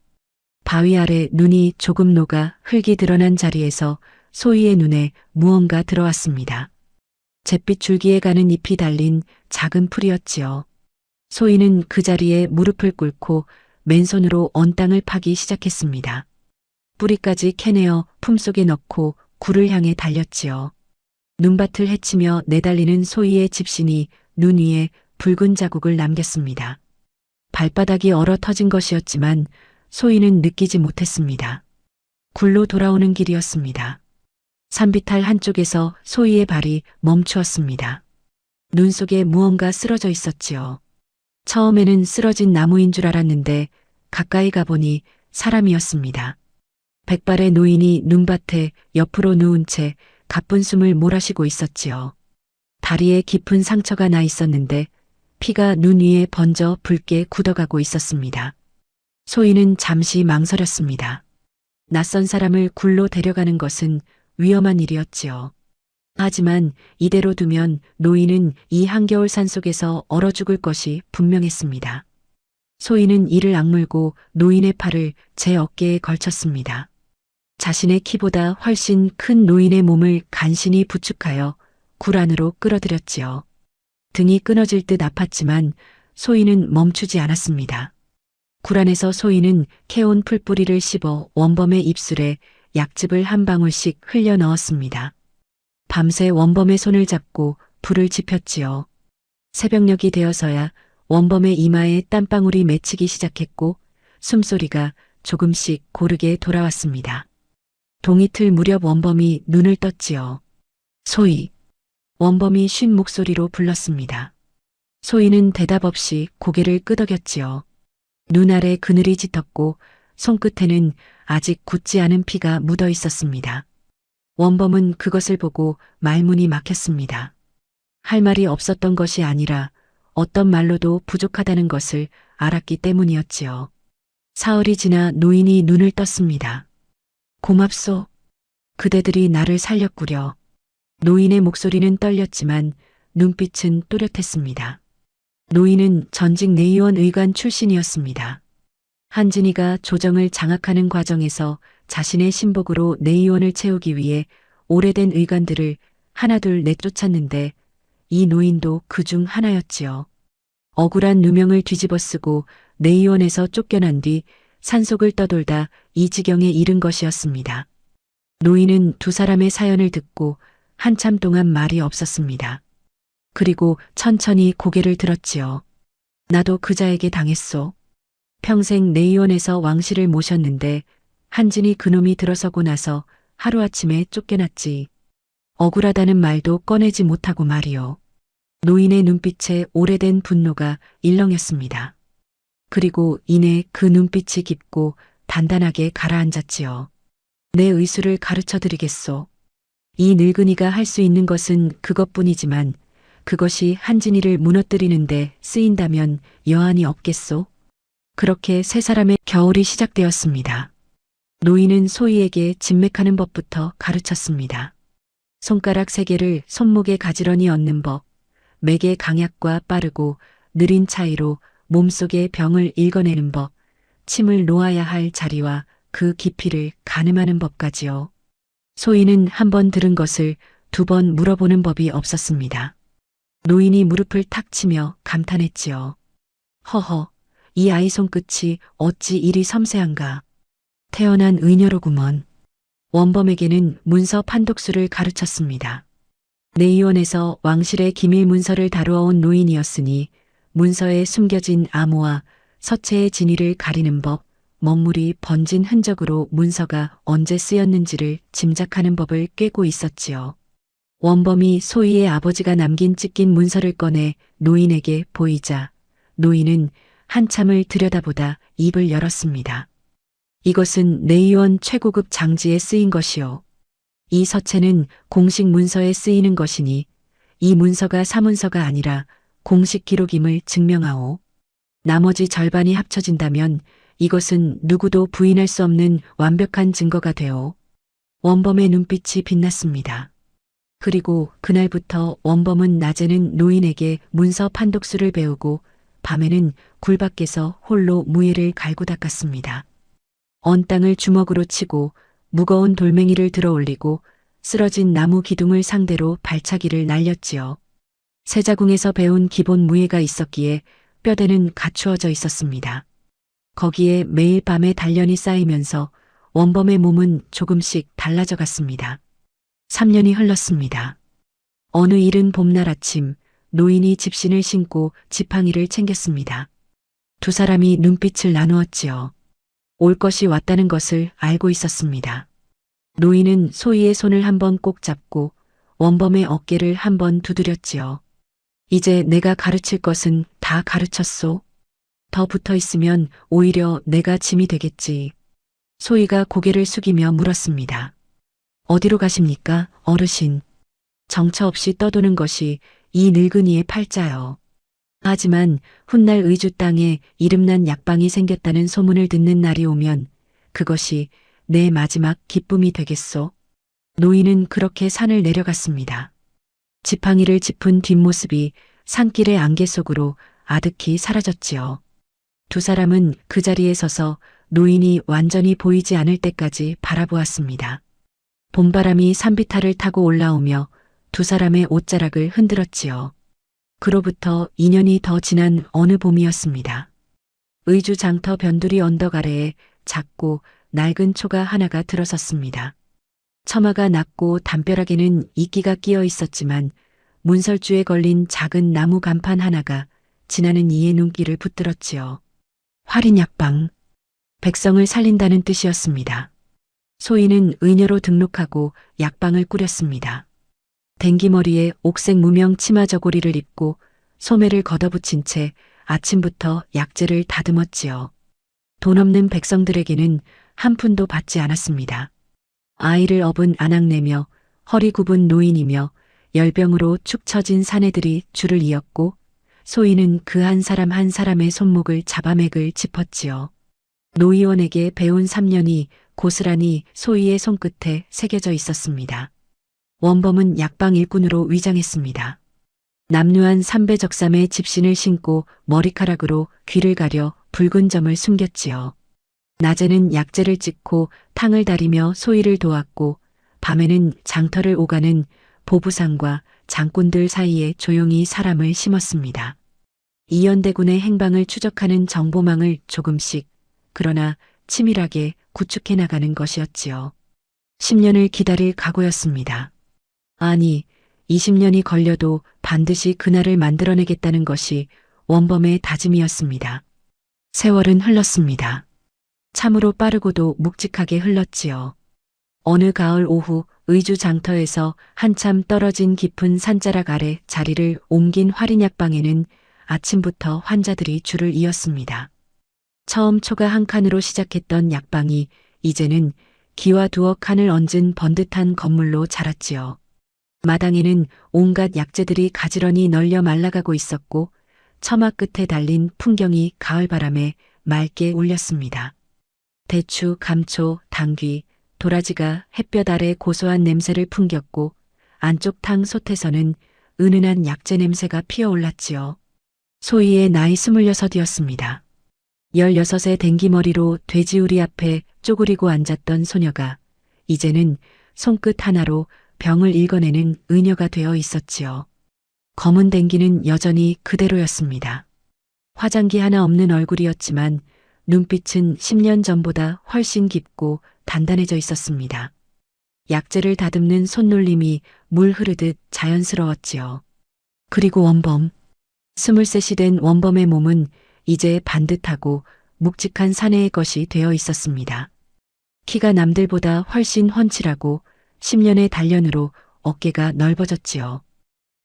바위 아래 눈이 조금 녹아 흙이 드러난 자리에서 소희의 눈에 무언가 들어왔습니다. 잿빛 줄기에 가는 잎이 달린 작은 풀이었지요. 소희는 그 자리에 무릎을 꿇고 맨손으로 언 땅을 파기 시작했습니다. 뿌리까지 캐내어 품속에 넣고 굴을 향해 달렸지요. 눈밭을 헤치며 내달리는 소희의 집신이 눈 위에 붉은 자국을 남겼습니다. 발바닥이 얼어 터진 것이었지만 소희는 느끼지 못했습니다. 굴로 돌아오는 길이었습니다. 산비탈 한쪽에서 소희의 발이 멈추었습니다. 눈 속에 무언가 쓰러져 있었지요. 처음에는 쓰러진 나무인 줄 알았는데 가까이 가보니 사람이었습니다. 백발의 노인이 눈밭에 옆으로 누운 채 가쁜 숨을 몰아쉬고 있었지요. 다리에 깊은 상처가 나 있었는데 피가 눈 위에 번져 붉게 굳어가고 있었습니다. 소희는 잠시 망설였습니다. 낯선 사람을 굴로 데려가는 것은 위험한 일이었지요. 하지만 이대로 두면 노인은 이 한겨울 산속에서 얼어 죽을 것이 분명했습니다. 소희는 이를 악물고 노인의 팔을 제 어깨에 걸쳤습니다. 자신의 키보다 훨씬 큰 노인의 몸을 간신히 부축하여 굴 안으로 끌어들였지요. 등이 끊어질 듯 아팠지만 소희는 멈추지 않았습니다. 굴 안에서 소희는 캐온 풀뿌리를 씹어 원범의 입술에 약즙을 한 방울씩 흘려 넣었습니다. 밤새 원범의 손을 잡고 불을 지폈지요. 새벽녘이 되어서야 원범의 이마에 땀방울이 맺히기 시작했고 숨소리가 조금씩 고르게 돌아왔습니다. 동이틀 무렵 원범이 눈을 떴지요. 소희. 원범이 쉰 목소리로 불렀습니다. 소희는 대답 없이 고개를 끄덕였지요. 눈 아래 그늘이 짙었고 손끝에는 아직 굳지 않은 피가 묻어 있었습니다. 원범은 그것을 보고 말문이 막혔습니다. 할 말이 없었던 것이 아니라 어떤 말로도 부족하다는 것을 알았기 때문이었지요. 사흘이 지나 노인이 눈을 떴습니다. 고맙소. 그대들이 나를 살렸구려. 노인의 목소리는 떨렸지만 눈빛은 또렷했습니다. 노인은 전직 내의원 의관 출신이었습니다. 한진이가 조정을 장악하는 과정에서 자신의 신복으로 내의원을 채우기 위해 오래된 의관들을 하나둘 내쫓았는데 이 노인도 그중 하나였지요. 억울한 누명을 뒤집어쓰고 내의원에서 쫓겨난 뒤 산속을 떠돌다 이 지경에 이른 것이었습니다. 노인은 두 사람의 사연을 듣고 한참 동안 말이 없었습니다. 그리고 천천히 고개를 들었지요. 나도 그자에게 당했소. 평생 내의원에서 왕실을 모셨는데 한진이 그놈이 들어서고 나서 하루아침에 쫓겨났지. 억울하다는 말도 꺼내지 못하고 말이요. 노인의 눈빛에 오래된 분노가 일렁였습니다. 그리고 이내 그 눈빛이 깊고 단단하게 가라앉았지요. 내 의술을 가르쳐 드리겠소. 이 늙은이가 할 수 있는 것은 그것뿐이지만 그것이 한진이를 무너뜨리는데 쓰인다면 여한이 없겠소. 그렇게 세 사람의 겨울이 시작되었습니다. 노인은 소희에게 진맥하는 법부터 가르쳤습니다. 손가락 3개를 손목에 가지런히 얹는 법, 맥의 강약과 빠르고 느린 차이로 몸속의 병을 읽어내는 법, 침을 놓아야 할 자리와 그 깊이를 가늠하는 법까지요. 소희는 한 번 들은 것을 2번 물어보는 법이 없었습니다. 노인이 무릎을 탁 치며 감탄했지요. 허허, 이 아이 손끝이 어찌 이리 섬세한가. 태어난 의녀로구먼. 원범에게는 문서 판독술을 가르쳤습니다. 내의원에서 왕실의 기밀 문서를 다루어온 노인이었으니 문서에 숨겨진 암호와 서체의 진위를 가리는 법, 먹물이 번진 흔적으로 문서가 언제 쓰였는지를 짐작하는 법을 꿰고 있었지요. 원범이 소희의 아버지가 남긴 찢긴 문서를 꺼내 노인에게 보이자 노인은 한참을 들여다보다 입을 열었습니다. 이것은 내의원 최고급 장지에 쓰인 것이요. 이 서체는 공식 문서에 쓰이는 것이니 이 문서가 사문서가 아니라 공식 기록임을 증명하오. 나머지 절반이 합쳐진다면 이것은 누구도 부인할 수 없는 완벽한 증거가 되오. 원범의 눈빛이 빛났습니다. 그리고 그날부터 원범은 낮에는 노인에게 문서 판독술을 배우고 밤에는 굴 밖에서 홀로 무예를 갈고 닦았습니다. 언 땅을 주먹으로 치고 무거운 돌멩이를 들어 올리고 쓰러진 나무 기둥을 상대로 발차기를 날렸지요. 세자궁에서 배운 기본 무예가 있었기에 뼈대는 갖추어져 있었습니다. 거기에 매일 밤에 단련이 쌓이면서 원범의 몸은 조금씩 달라져 갔습니다. 3년이 흘렀습니다. 어느 이른 봄날 아침 노인이 집신을 신고 지팡이를 챙겼습니다. 두 사람이 눈빛을 나누었지요. 올 것이 왔다는 것을 알고 있었습니다. 노인은 소희의 손을 한번 꼭 잡고 원범의 어깨를 한번 두드렸지요. 이제 내가 가르칠 것은 다 가르쳤소. 더 붙어 있으면 오히려 내가 짐이 되겠지. 소희가 고개를 숙이며 물었습니다. 어디로 가십니까, 어르신? 정처 없이 떠도는 것이 이 늙은이의 팔자요. 하지만 훗날 의주 땅에 이름난 약방이 생겼다는 소문을 듣는 날이 오면 그것이 내 마지막 기쁨이 되겠소. 노인은 그렇게 산을 내려갔습니다. 지팡이를 짚은 뒷모습이 산길의 안개 속으로 아득히 사라졌지요. 두 사람은 그 자리에 서서 노인이 완전히 보이지 않을 때까지 바라보았습니다. 봄바람이 산비탈을 타고 올라오며 두 사람의 옷자락을 흔들었지요. 그로부터 2년이 더 지난 어느 봄이었습니다. 의주 장터 변두리 언덕 아래에 작고 낡은 초가 하나가 들어섰습니다. 처마가 낮고 담벼락에는 이끼가 끼어 있었지만 문설주에 걸린 작은 나무 간판 하나가 지나는 이의 눈길을 붙들었지요. 활인약방, 백성을 살린다는 뜻이었습니다. 소희는 의녀로 등록하고 약방을 꾸렸습니다. 댕기머리에 옥색 무명 치마 저고리를 입고 소매를 걷어붙인 채 아침부터 약재를 다듬었지요. 돈 없는 백성들에게는 한 푼도 받지 않았습니다. 아이를 업은 아낙내며 허리 굽은 노인이며 열병으로 축 처진 사내들이 줄을 이었고 소희는 그 한 사람 한 사람의 손목을 잡아맥을 짚었지요. 노의원에게 배운 3년이 고스란히 소희의 손끝에 새겨져 있었습니다. 원범은 약방 일꾼으로 위장했습니다. 남루한 삼배적삼의 집신을 신고 머리카락으로 귀를 가려 붉은 점을 숨겼지요. 낮에는 약재를 찍고 탕을 다리며 소희를 도왔고 밤에는 장터를 오가는 보부상과 장꾼들 사이에 조용히 사람을 심었습니다. 이연대군의 행방을 추적하는 정보망을 조금씩 그러나 치밀하게 구축해 나가는 것이었지요. 10년을 기다릴 각오였습니다. 아니, 20년이 걸려도 반드시 그날을 만들어내겠다는 것이 원범의 다짐이었습니다. 세월은 흘렀습니다. 참으로 빠르고도 묵직하게 흘렀지요. 어느 가을 오후 의주 장터에서 한참 떨어진 깊은 산자락 아래 자리를 옮긴 화린약방에는 아침부터 환자들이 줄을 이었습니다. 처음 초가 한 칸으로 시작했던 약방이 이제는 기와 두어 칸을 얹은 번듯한 건물로 자랐지요. 마당에는 온갖 약재들이 가지런히 널려 말라가고 있었고 처마 끝에 달린 풍경이 가을바람에 맑게 울렸습니다. 대추, 감초, 당귀, 도라지가 햇볕 아래 고소한 냄새를 풍겼고 안쪽 탕 솥에서는 은은한 약재 냄새가 피어올랐지요. 소희의 나이 26이었습니다. 16의 댕기머리로 돼지우리 앞에 쪼그리고 앉았던 소녀가 이제는 손끝 하나로 병을 읽어내는 의녀가 되어 있었지요. 검은 댕기는 여전히 그대로였습니다. 화장기 하나 없는 얼굴이었지만 눈빛은 10년 전보다 훨씬 깊고 단단해져 있었습니다. 약재를 다듬는 손놀림이 물 흐르듯 자연스러웠지요. 그리고 원범. 23이 된 원범의 몸은 이제 반듯하고 묵직한 사내의 것이 되어 있었습니다. 키가 남들보다 훨씬 훤칠하고 10년의 단련으로 어깨가 넓어졌지요.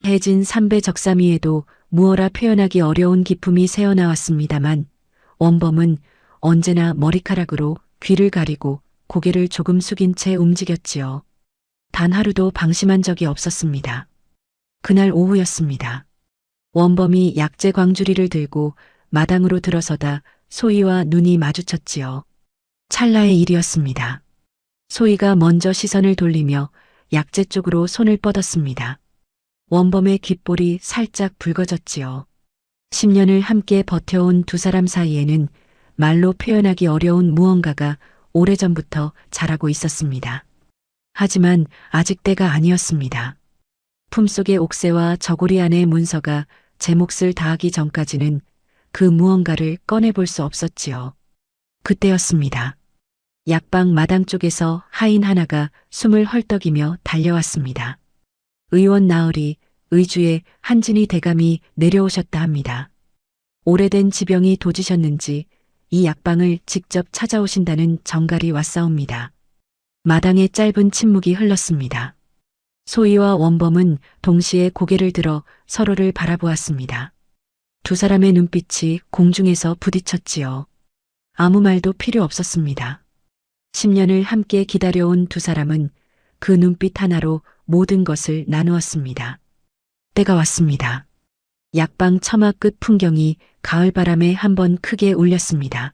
해진 삼배 적삼이에도 무어라 표현하기 어려운 기품이 새어나왔습니다만 원범은 언제나 머리카락으로 귀를 가리고 고개를 조금 숙인 채 움직였지요. 단 하루도 방심한 적이 없었습니다. 그날 오후였습니다. 원범이 약재 광주리를 들고 마당으로 들어서다 소희와 눈이 마주쳤지요. 찰나의 일이었습니다. 소희가 먼저 시선을 돌리며 약재 쪽으로 손을 뻗었습니다. 원범의 귓볼이 살짝 붉어졌지요. 10년을 함께 버텨온 두 사람 사이에는 말로 표현하기 어려운 무언가가 오래전부터 자라고 있었습니다. 하지만 아직 때가 아니었습니다. 품속의 옥새와 저고리 안의 문서가 제 몫을 다하기 전까지는 그 무언가를 꺼내볼 수 없었지요. 그때였습니다. 약방 마당 쪽에서 하인 하나가 숨을 헐떡이며 달려왔습니다. 의원 나으리, 의주의 한진희 대감이 내려오셨다 합니다. 오래된 지병이 도지셨는지 이 약방을 직접 찾아오신다는 정갈이 왔사옵니다. 마당에 짧은 침묵이 흘렀습니다. 소희와 원범은 동시에 고개를 들어 서로를 바라보았습니다. 두 사람의 눈빛이 공중에서 부딪혔지요. 아무 말도 필요 없었습니다. 10년을 함께 기다려온 두 사람은 그 눈빛 하나로 모든 것을 나누었습니다. 때가 왔습니다. 약방 처마 끝 풍경이 가을바람에 한번 크게 울렸습니다.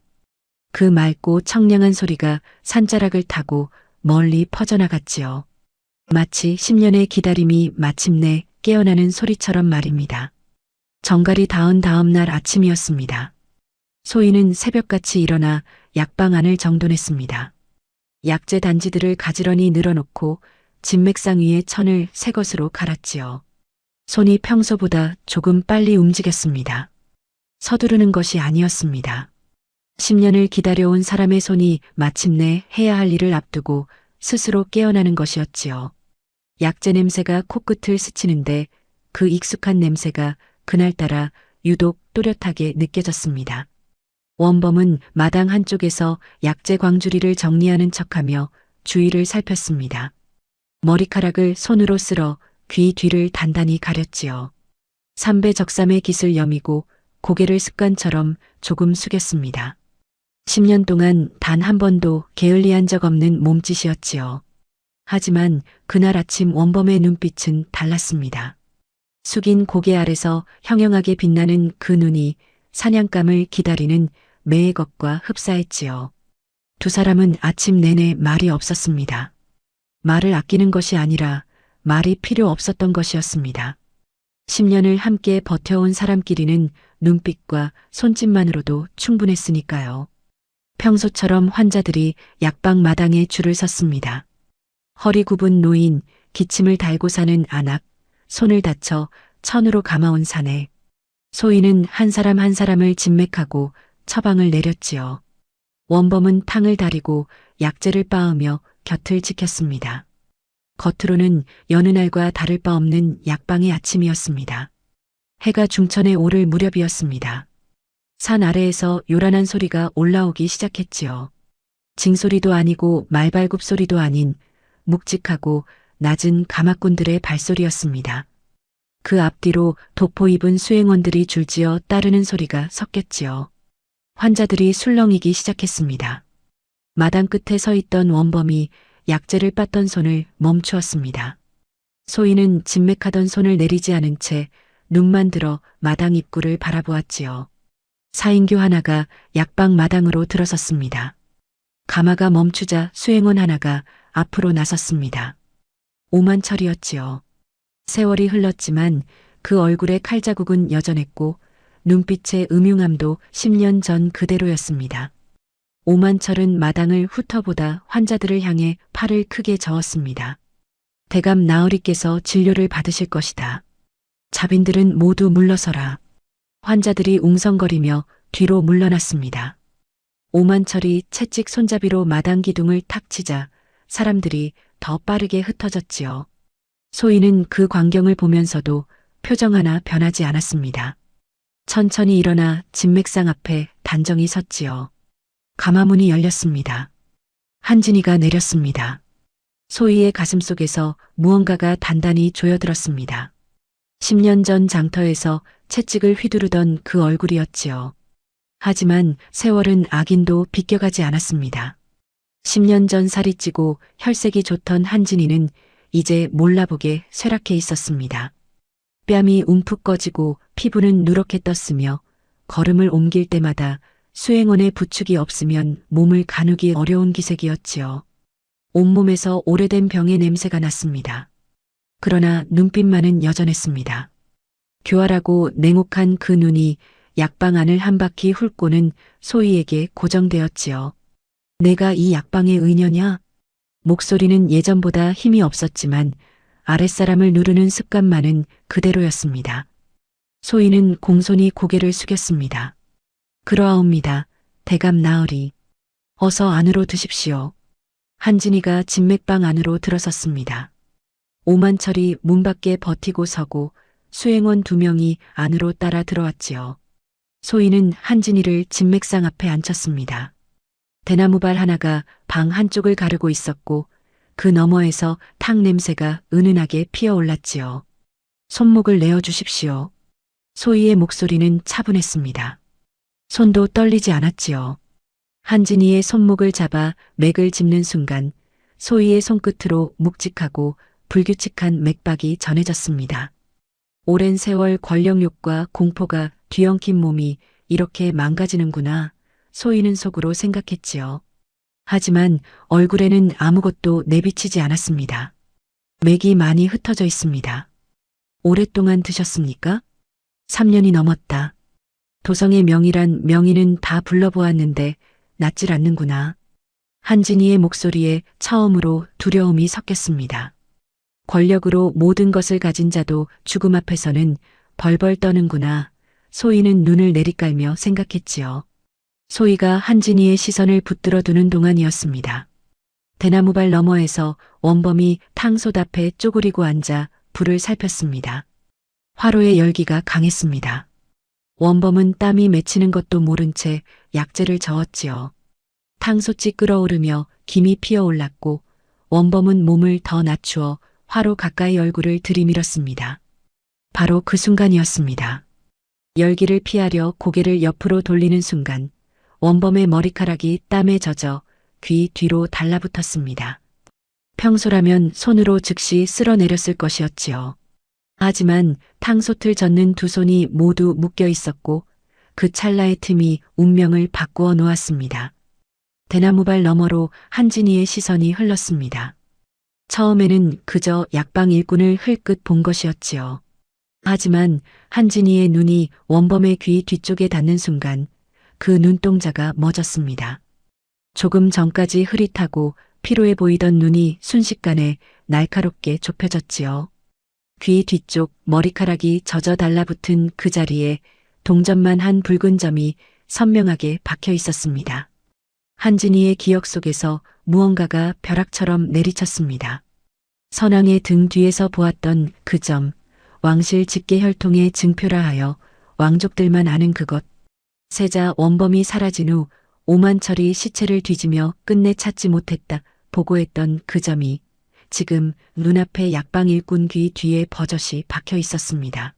그 맑고 청량한 소리가 산자락을 타고 멀리 퍼져나갔지요. 마치 10년의 기다림이 마침내 깨어나는 소리처럼 말입니다. 정갈이 닿은 다음 날 아침이었습니다. 소희는 새벽같이 일어나 약방 안을 정돈했습니다. 약재 단지들을 가지런히 늘어놓고 진맥상 위에 천을 새 것으로 갈았지요. 손이 평소보다 조금 빨리 움직였습니다. 서두르는 것이 아니었습니다. 10년을 기다려온 사람의 손이 마침내 해야 할 일을 앞두고 스스로 깨어나는 것이었지요. 약재 냄새가 코끝을 스치는데 그 익숙한 냄새가 그날따라 유독 또렷하게 느껴졌습니다. 원범은 마당 한쪽에서 약재 광주리를 정리하는 척하며 주위를 살폈습니다. 머리카락을 손으로 쓸어 귀 뒤를 단단히 가렸지요. 삼배적삼의 깃을 여미고 고개를 습관처럼 조금 숙였습니다. 10년 동안 단 한 번도 게을리한 적 없는 몸짓이었지요. 하지만 그날 아침 원범의 눈빛은 달랐습니다. 숙인 고개 아래서 형형하게 빛나는 그 눈이 사냥감을 기다리는 매의 것과 흡사했지요. 두 사람은 아침 내내 말이 없었습니다. 말을 아끼는 것이 아니라 말이 필요 없었던 것이었습니다. 10년을 함께 버텨온 사람끼리는 눈빛과 손짓만으로도 충분했으니까요. 평소처럼 환자들이 약방 마당에 줄을 섰습니다. 허리 굽은 노인, 기침을 달고 사는 안악, 손을 다쳐 천으로 감아온 사내. 소인은 한 사람 한 사람을 진맥하고 처방을 내렸지요. 원범은 탕을 다리고 약재를 빻으며 곁을 지켰습니다. 겉으로는 여느 날과 다를 바 없는 약방의 아침이었습니다. 해가 중천에 오를 무렵이었습니다. 산 아래에서 요란한 소리가 올라오기 시작했지요. 징소리도 아니고 말발굽 소리도 아닌 묵직하고 낮은 가마꾼들의 발소리였습니다. 그 앞뒤로 도포 입은 수행원들이 줄지어 따르는 소리가 섞였지요. 환자들이 술렁이기 시작했습니다. 마당 끝에 서 있던 원범이 약재를 빻던 손을 멈추었습니다. 소인은 진맥하던 손을 내리지 않은 채 눈만 들어 마당 입구를 바라보았지요. 사인교 하나가 약방 마당으로 들어섰습니다. 가마가 멈추자 수행원 하나가 앞으로 나섰습니다. 오만철이었지요. 세월이 흘렀지만 그 얼굴의 칼자국은 여전했고 눈빛의 음흉함도 10년 전 그대로였습니다. 오만철은 마당을 훑어보다 환자들을 향해 팔을 크게 저었습니다. 대감 나으리께서 진료를 받으실 것이다. 자빈들은 모두 물러서라. 환자들이 웅성거리며 뒤로 물러났습니다. 오만철이 채찍 손잡이로 마당 기둥을 탁 치자 사람들이 더 빠르게 흩어졌지요. 소인은 그 광경을 보면서도 표정 하나 변하지 않았습니다. 천천히 일어나 진맥상 앞에 단정히 섰지요. 가마문이 열렸습니다. 한진이가 내렸습니다. 소희의 가슴속에서 무언가가 단단히 조여들었습니다. 10년 전 장터에서 채찍을 휘두르던 그 얼굴이었지요. 하지만 세월은 악인도 비껴가지 않았습니다. 10년 전 살이 찌고 혈색이 좋던 한진이는 이제 몰라보게 쇠락해 있었습니다. 뺨이 움푹 꺼지고 피부는 누렇게 떴으며 걸음을 옮길 때마다 수행원의 부축이 없으면 몸을 가누기 어려운 기색이었지요. 온몸에서 오래된 병의 냄새가 났습니다. 그러나 눈빛만은 여전했습니다. 교활하고 냉혹한 그 눈이 약방 안을 한 바퀴 훑고는 소희에게 고정되었지요. 내가 이 약방의 의녀냐? 목소리는 예전보다 힘이 없었지만 아랫사람을 누르는 습관만은 그대로였습니다. 소희는 공손히 고개를 숙였습니다. 그러하옵니다. 대감 나으리. 어서 안으로 드십시오. 한진이가 진맥방 안으로 들어섰습니다. 오만철이 문 밖에 버티고 서고 수행원 2명이 안으로 따라 들어왔지요. 소희는 한진이를 진맥상 앞에 앉혔습니다. 대나무발 하나가 방 한쪽을 가르고 있었고 그 너머에서 탕 냄새가 은은하게 피어올랐지요. 손목을 내어주십시오. 소희의 목소리는 차분했습니다. 손도 떨리지 않았지요. 한진이의 손목을 잡아 맥을 짚는 순간 소희의 손끝으로 묵직하고 불규칙한 맥박이 전해졌습니다. 오랜 세월 권력욕과 공포가 뒤엉킨 몸이 이렇게 망가지는구나. 소희는 속으로 생각했지요. 하지만 얼굴에는 아무것도 내비치지 않았습니다. 맥이 많이 흩어져 있습니다. 오랫동안 드셨습니까? 3년이 넘었다. 도성의 명이란 명의는 다 불러보았는데 낫질 않는구나. 한진이의 목소리에 처음으로 두려움이 섞였습니다. 권력으로 모든 것을 가진 자도 죽음 앞에서는 벌벌 떠는구나. 소희는 눈을 내리깔며 생각했지요. 소희가 한진이의 시선을 붙들어 두는 동안이었습니다. 대나무발 너머에서 원범이 탕솥 앞에 쪼그리고 앉아 불을 살폈습니다. 화로의 열기가 강했습니다. 원범은 땀이 맺히는 것도 모른 채 약재를 저었지요. 탕솥이 끓어오르며 김이 피어올랐고 원범은 몸을 더 낮추어 화로 가까이 얼굴을 들이밀었습니다. 바로 그 순간이었습니다. 열기를 피하려 고개를 옆으로 돌리는 순간 원범의 머리카락이 땀에 젖어 귀 뒤로 달라붙었습니다. 평소라면 손으로 즉시 쓸어내렸을 것이었지요. 하지만 탕솥을 젓는 두 손이 모두 묶여 있었고 그 찰나의 틈이 운명을 바꾸어 놓았습니다. 대나무발 너머로 한진이의 시선이 흘렀습니다. 처음에는 그저 약방 일꾼을 흘끗 본 것이었지요. 하지만 한진이의 눈이 원범의 귀 뒤쪽에 닿는 순간 그 눈동자가 멎었습니다. 조금 전까지 흐릿하고 피로해 보이던 눈이 순식간에 날카롭게 좁혀졌지요. 귀 뒤쪽 머리카락이 젖어 달라붙은 그 자리에 동전만 한 붉은 점이 선명하게 박혀 있었습니다. 한진이의 기억 속에서 무언가가 벼락처럼 내리쳤습니다. 선왕의 등 뒤에서 보았던 그 점, 왕실 직계 혈통의 증표라 하여 왕족들만 아는 그것. 세자 원범이 사라진 후 오만철이 시체를 뒤지며 끝내 찾지 못했다 보고했던 그 점이 지금 눈앞에 약방 일꾼 귀 뒤에 버젓이 박혀 있었습니다.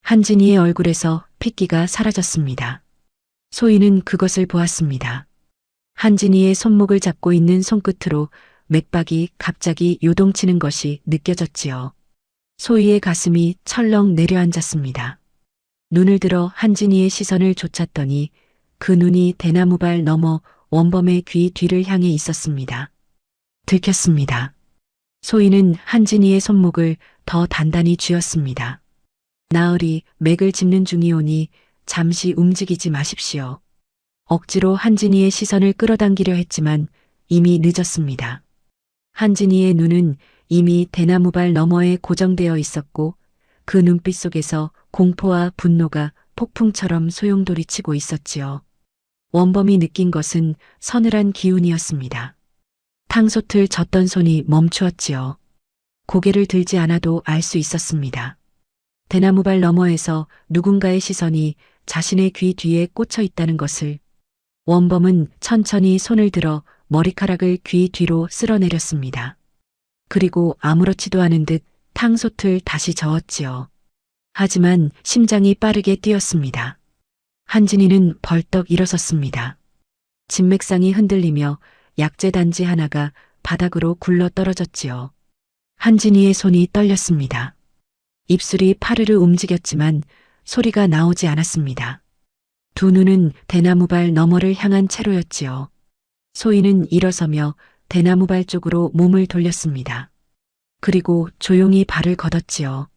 한진이의 얼굴에서 핏기가 사라졌습니다. 소희는 그것을 보았습니다. 한진이의 손목을 잡고 있는 손끝으로 맥박이 갑자기 요동치는 것이 느껴졌지요. 소희의 가슴이 철렁 내려앉았습니다. 눈을 들어 한진이의 시선을 쫓았더니 그 눈이 대나무발 너머 원범의 귀 뒤를 향해 있었습니다. 들켰습니다. 소희는 한진이의 손목을 더 단단히 쥐었습니다. 나으리 맥을 짚는 중이오니 잠시 움직이지 마십시오. 억지로 한진이의 시선을 끌어당기려 했지만 이미 늦었습니다. 한진이의 눈은 이미 대나무발 너머에 고정되어 있었고 그 눈빛 속에서 공포와 분노가 폭풍처럼 소용돌이치고 있었지요. 원범이 느낀 것은 서늘한 기운이었습니다. 탕솥을 젓던 손이 멈추었지요. 고개를 들지 않아도 알 수 있었습니다. 대나무발 너머에서 누군가의 시선이 자신의 귀 뒤에 꽂혀 있다는 것을. 원범은 천천히 손을 들어 머리카락을 귀 뒤로 쓸어내렸습니다. 그리고 아무렇지도 않은 듯 탕솥을 다시 저었지요. 하지만 심장이 빠르게 뛰었습니다. 한진이는 벌떡 일어섰습니다. 진맥상이 흔들리며 약재 단지 하나가 바닥으로 굴러 떨어졌지요. 한진이의 손이 떨렸습니다. 입술이 파르르 움직였지만 소리가 나오지 않았습니다. 두 눈은 대나무발 너머를 향한 채로였지요. 소희는 일어서며 대나무발 쪽으로 몸을 돌렸습니다. 그리고 조용히 발을 걷었지요.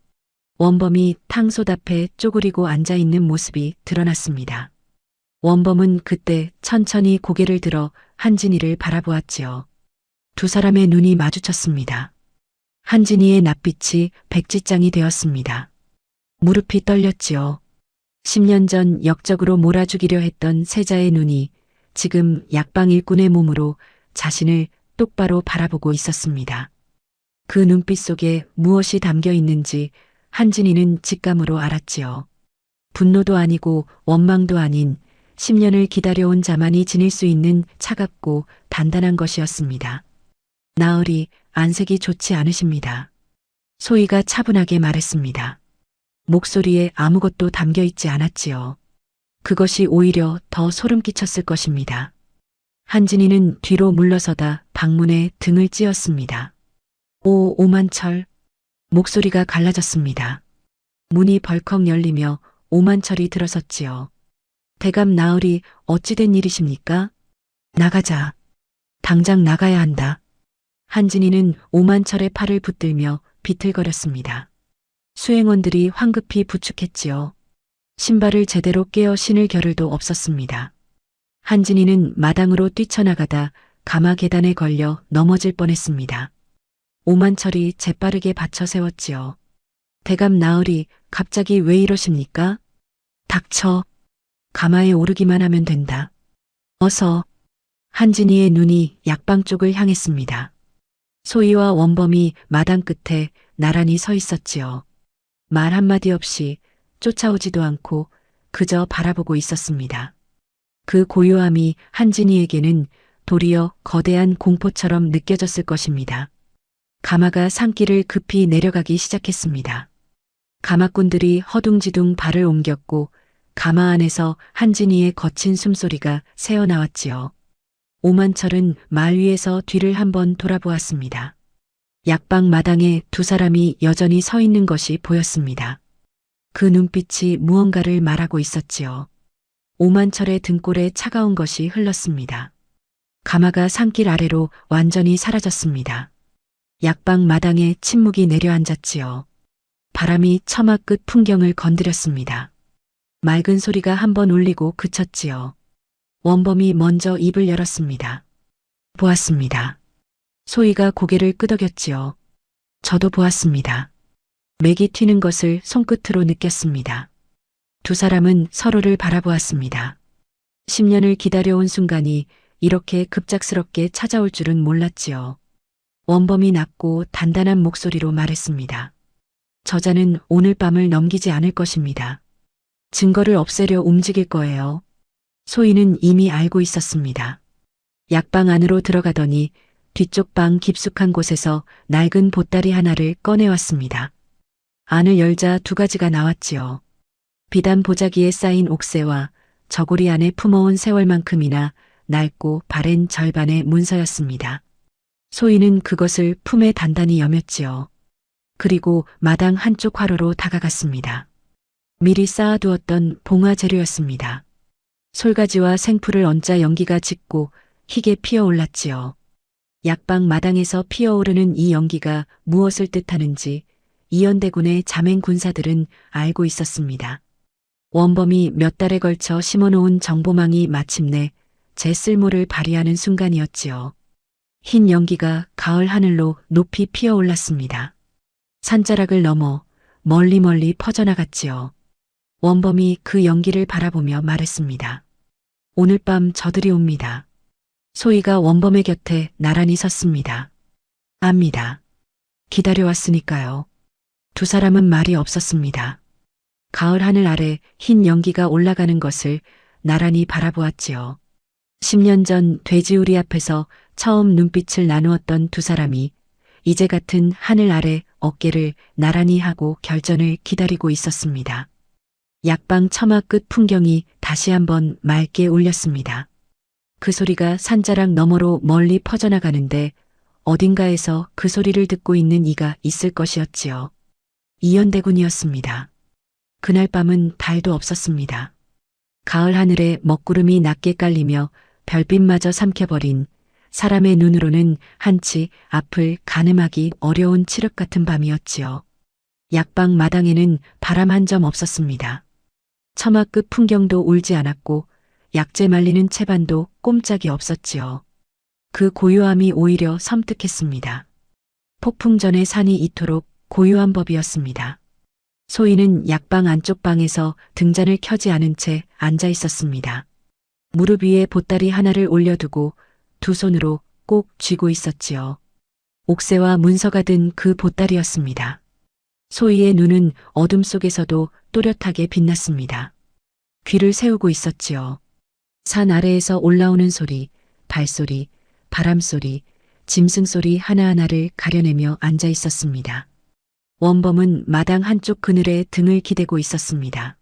원범이 탕솥 앞에 쪼그리고 앉아있는 모습이 드러났습니다. 원범은 그때 천천히 고개를 들어 한진이를 바라보았지요. 두 사람의 눈이 마주쳤습니다. 한진이의 낯빛이 백지장이 되었습니다. 무릎이 떨렸지요. 10년 전 역적으로 몰아주기려 했던 세자의 눈이 지금 약방 일꾼의 몸으로 자신을 똑바로 바라보고 있었습니다. 그 눈빛 속에 무엇이 담겨 있는지 한진이는 직감으로 알았지요. 분노도 아니고 원망도 아닌 10년을 기다려온 자만이 지닐 수 있는 차갑고 단단한 것이었습니다. 나으리, 안색이 좋지 않으십니다. 소희가 차분하게 말했습니다. 목소리에 아무것도 담겨 있지 않았지요. 그것이 오히려 더 소름 끼쳤을 것입니다. 한진이는 뒤로 물러서다 방문에 등을 찧었습니다. 오, 오만철. 목소리가 갈라졌습니다. 문이 벌컥 열리며 오만철이 들어섰지요. 대감 나으리, 어찌된 일이십니까? 나가자. 당장 나가야 한다. 한진이는 오만철의 팔을 붙들며 비틀거렸습니다. 수행원들이 황급히 부축했지요. 신발을 제대로 깨어 신을 겨를도 없었습니다. 한진이는 마당으로 뛰쳐나가다 가마 계단에 걸려 넘어질 뻔했습니다. 오만철이 재빠르게 받쳐 세웠지요. 대감 나으리, 갑자기 왜 이러십니까? 닥쳐. 가마에 오르기만 하면 된다. 어서. 한진이의 눈이 약방 쪽을 향했습니다. 소희와 원범이 마당 끝에 나란히 서 있었지요. 말 한마디 없이 쫓아오지도 않고 그저 바라보고 있었습니다. 그 고요함이 한진이에게는 도리어 거대한 공포처럼 느껴졌을 것입니다. 가마가 산길을 급히 내려가기 시작했습니다. 가마꾼들이 허둥지둥 발을 옮겼고 가마 안에서 한진이의 거친 숨소리가 새어나왔지요. 오만철은 말 위에서 뒤를 한번 돌아보았습니다. 약방 마당에 두 사람이 여전히 서 있는 것이 보였습니다. 그 눈빛이 무언가를 말하고 있었지요. 오만철의 등골에 차가운 것이 흘렀습니다. 가마가 산길 아래로 완전히 사라졌습니다. 약방 마당에 침묵이 내려앉았지요. 바람이 처마 끝 풍경을 건드렸습니다. 맑은 소리가 한번 울리고 그쳤지요. 원범이 먼저 입을 열었습니다. 보았습니다. 소희가 고개를 끄덕였지요. 저도 보았습니다. 맥이 튀는 것을 손끝으로 느꼈습니다. 두 사람은 서로를 바라보았습니다. 10년을 기다려온 순간이 이렇게 급작스럽게 찾아올 줄은 몰랐지요. 원범이 낮고 단단한 목소리로 말했습니다. 저자는 오늘 밤을 넘기지 않을 것입니다. 증거를 없애려 움직일 거예요. 소희는 이미 알고 있었습니다. 약방 안으로 들어가더니 뒤쪽 방 깊숙한 곳에서 낡은 보따리 하나를 꺼내왔습니다. 안을 열자 두 가지가 나왔지요. 비단 보자기에 쌓인 옥새와 저고리 안에 품어온 세월만큼이나 낡고 바랜 절반의 문서였습니다. 소희는 그것을 품에 단단히 여몄지요. 그리고 마당 한쪽 화로로 다가갔습니다. 미리 쌓아두었던 봉화 재료였습니다. 솔가지와 생풀을 얹자 연기가 짙고 희게 피어올랐지요. 약방 마당에서 피어오르는 이 연기가 무엇을 뜻하는지 이연대군의 자맹 군사들은 알고 있었습니다. 원범이 몇 달에 걸쳐 심어놓은 정보망이 마침내 제 쓸모를 발휘하는 순간이었지요. 흰 연기가 가을 하늘로 높이 피어올랐습니다. 산자락을 넘어 멀리 퍼져나갔지요. 원범이 그 연기를 바라보며 말했습니다. 오늘 밤 저들이 옵니다. 소희가 원범의 곁에 나란히 섰습니다. 압니다. 기다려왔으니까요. 두 사람은 말이 없었습니다. 가을 하늘 아래 흰 연기가 올라가는 것을 나란히 바라보았지요. 10년 전 돼지우리 앞에서 처음 눈빛을 나누었던 두 사람이 이제 같은 하늘 아래 어깨를 나란히 하고 결전을 기다리고 있었습니다. 약방 처마 끝 풍경이 다시 한번 맑게 울렸습니다. 그 소리가 산자락 너머로 멀리 퍼져나가는데 어딘가에서 그 소리를 듣고 있는 이가 있을 것이었지요. 이연대군이었습니다. 그날 밤은 달도 없었습니다. 가을 하늘에 먹구름이 낮게 깔리며 별빛마저 삼켜버린 사람의 눈으로는 한치 앞을 가늠하기 어려운 칠흑 같은 밤이었지요. 약방 마당에는 바람 한 점 없었습니다. 처마 끝 풍경도 울지 않았고 약재 말리는 채반도 꼼짝이 없었지요. 그 고요함이 오히려 섬뜩했습니다. 폭풍 전의 산이 이토록 고요한 법이었습니다. 소희는 약방 안쪽 방에서 등잔을 켜지 않은 채 앉아 있었습니다. 무릎 위에 보따리 하나를 올려두고 두 손으로 꼭 쥐고 있었지요. 옥새와 문서가 든 그 보따리였습니다. 소희의 눈은 어둠 속에서도 또렷하게 빛났습니다. 귀를 세우고 있었지요. 산 아래에서 올라오는 소리, 발소리, 바람소리, 짐승소리 하나하나를 가려내며 앉아 있었습니다. 원범은 마당 한쪽 그늘에 등을 기대고 있었습니다.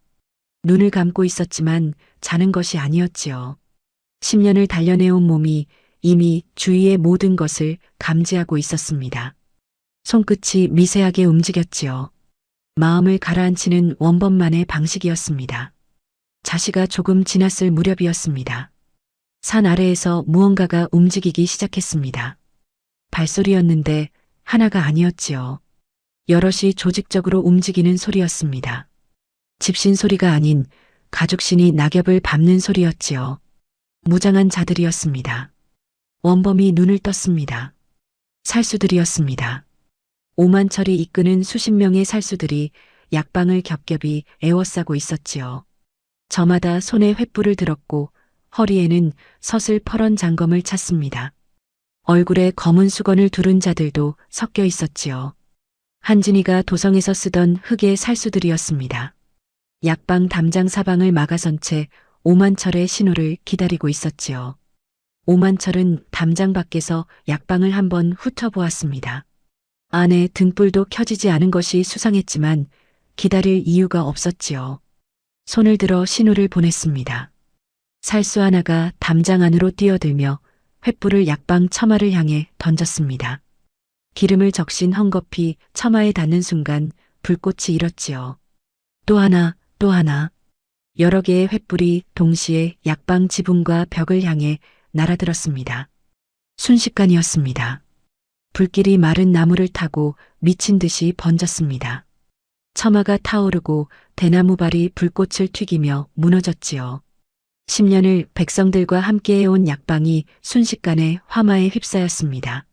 눈을 감고 있었지만 자는 것이 아니었지요. 10년을 단련해온 몸이 이미 주위의 모든 것을 감지하고 있었습니다. 손끝이 미세하게 움직였지요. 마음을 가라앉히는 원범만의 방식이었습니다. 자시가 조금 지났을 무렵이었습니다. 산 아래에서 무언가가 움직이기 시작했습니다. 발소리였는데 하나가 아니었지요. 여럿이 조직적으로 움직이는 소리였습니다. 집신 소리가 아닌 가죽신이 낙엽을 밟는 소리였지요. 무장한 자들이었습니다. 원범이 눈을 떴습니다. 살수들이었습니다. 오만철이 이끄는 수십 명의 살수들이 약방을 겹겹이 에워싸고 있었지요. 저마다 손에 횃불을 들었고 허리에는 서슬 퍼런 장검을 찼습니다. 얼굴에 검은 수건을 두른 자들도 섞여 있었지요. 한진이가 도성에서 쓰던 흑의 살수들이었습니다. 약방 담장 사방을 막아선 채 오만철의 신호를 기다리고 있었지요. 오만철은 담장 밖에서 약방을 한번 훑어보았습니다. 안에 등불도 켜지지 않은 것이 수상했지만 기다릴 이유가 없었지요. 손을 들어 신호를 보냈습니다. 살수 하나가 담장 안으로 뛰어들며 횃불을 약방 처마를 향해 던졌습니다. 기름을 적신 헝겊이 처마에 닿는 순간 불꽃이 일었지요. 또 하나, 또 하나. 여러 개의 횃불이 동시에 약방 지붕과 벽을 향해 날아들었습니다. 순식간이었습니다. 불길이 마른 나무를 타고 미친 듯이 번졌습니다. 처마가 타오르고 대나무발이 불꽃을 튀기며 무너졌지요. 10년을 백성들과 함께 해온 약방이 순식간에 화마에 휩싸였습니다.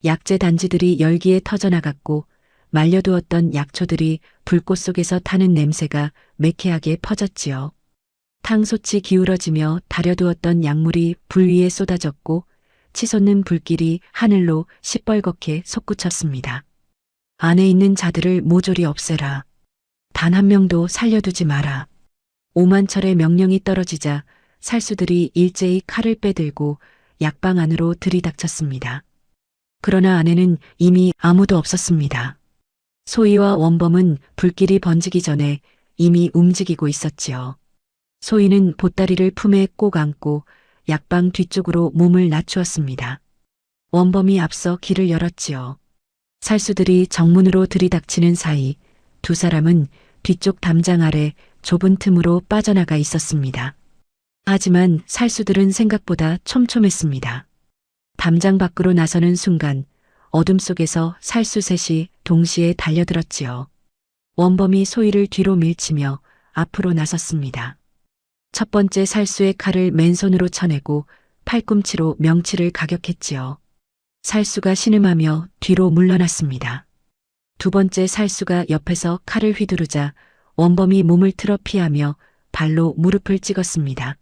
약재 단지들이 열기에 터져나갔고 말려두었던 약초들이 불꽃 속에서 타는 냄새가 매캐하게 퍼졌지요. 탕솥이 기울어지며 다려두었던 약물이 불 위에 쏟아졌고 치솟는 불길이 하늘로 시뻘겋게 솟구쳤습니다. 안에 있는 자들을 모조리 없애라. 단 한 명도 살려두지 마라. 오만철의 명령이 떨어지자 살수들이 일제히 칼을 빼들고 약방 안으로 들이닥쳤습니다. 그러나 안에는 이미 아무도 없었습니다. 소희와 원범은 불길이 번지기 전에 이미 움직이고 있었지요. 소희는 보따리를 품에 꼭 안고 약방 뒤쪽으로 몸을 낮추었습니다. 원범이 앞서 길을 열었지요. 살수들이 정문으로 들이닥치는 사이 두 사람은 뒤쪽 담장 아래 좁은 틈으로 빠져나가 있었습니다. 하지만 살수들은 생각보다 촘촘했습니다. 담장 밖으로 나서는 순간 어둠 속에서 살수 셋이 동시에 달려들었지요. 원범이 소희를 뒤로 밀치며 앞으로 나섰습니다. 첫 번째 살수의 칼을 맨손으로 쳐내고 팔꿈치로 명치를 가격했지요. 살수가 신음하며 뒤로 물러났습니다. 두 번째 살수가 옆에서 칼을 휘두르자 원범이 몸을 틀어 피하며 발로 무릎을 찍었습니다.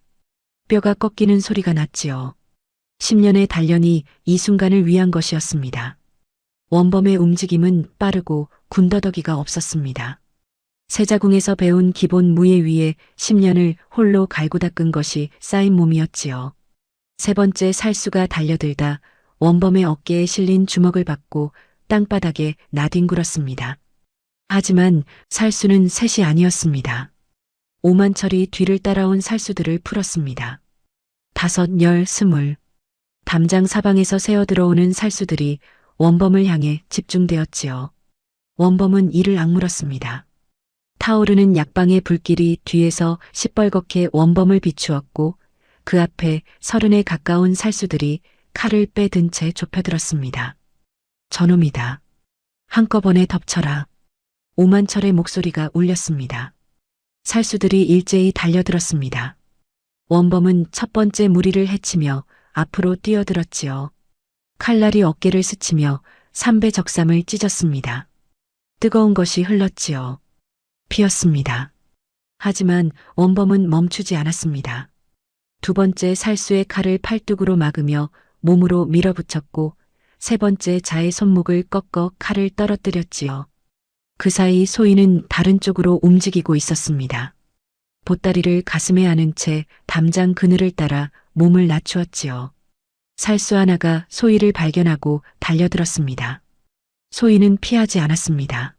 뼈가 꺾이는 소리가 났지요. 10년의 단련이 이 순간을 위한 것이었습니다. 원범의 움직임은 빠르고 군더더기가 없었습니다. 세자궁에서 배운 기본 무예 위에 10년을 홀로 갈고 닦은 것이 쌓인 몸이었지요. 세 번째 살수가 달려들다 원범의 어깨에 실린 주먹을 받고 땅바닥에 나뒹굴었습니다. 하지만 살수는 셋이 아니었습니다. 오만철이 뒤를 따라온 살수들을 풀었습니다. 5, 10, 20. 담장 사방에서 새어 들어오는 살수들이 원범을 향해 집중되었지요. 원범은 이를 악물었습니다. 타오르는 약방의 불길이 뒤에서 시뻘겋게 원범을 비추었고 그 앞에 30에 가까운 살수들이 칼을 빼든 채 좁혀들었습니다. 저놈이다. 한꺼번에 덮쳐라. 오만철의 목소리가 울렸습니다. 살수들이 일제히 달려들었습니다. 원범은 첫 번째 무리를 해치며 앞으로 뛰어들었지요. 칼날이 어깨를 스치며 3배 적삼을 찢었습니다. 뜨거운 것이 흘렀지요. 피었습니다. 하지만 원범은 멈추지 않았습니다. 두 번째 살수의 칼을 팔뚝으로 막으며 몸으로 밀어붙였고 세 번째 자의 손목을 꺾어 칼을 떨어뜨렸지요. 그 사이 소희는 다른 쪽으로 움직이고 있었습니다. 보따리를 가슴에 안은 채 담장 그늘을 따라 몸을 낮추었지요. 살수 하나가 소희를 발견하고 달려들었습니다. 소희는 피하지 않았습니다.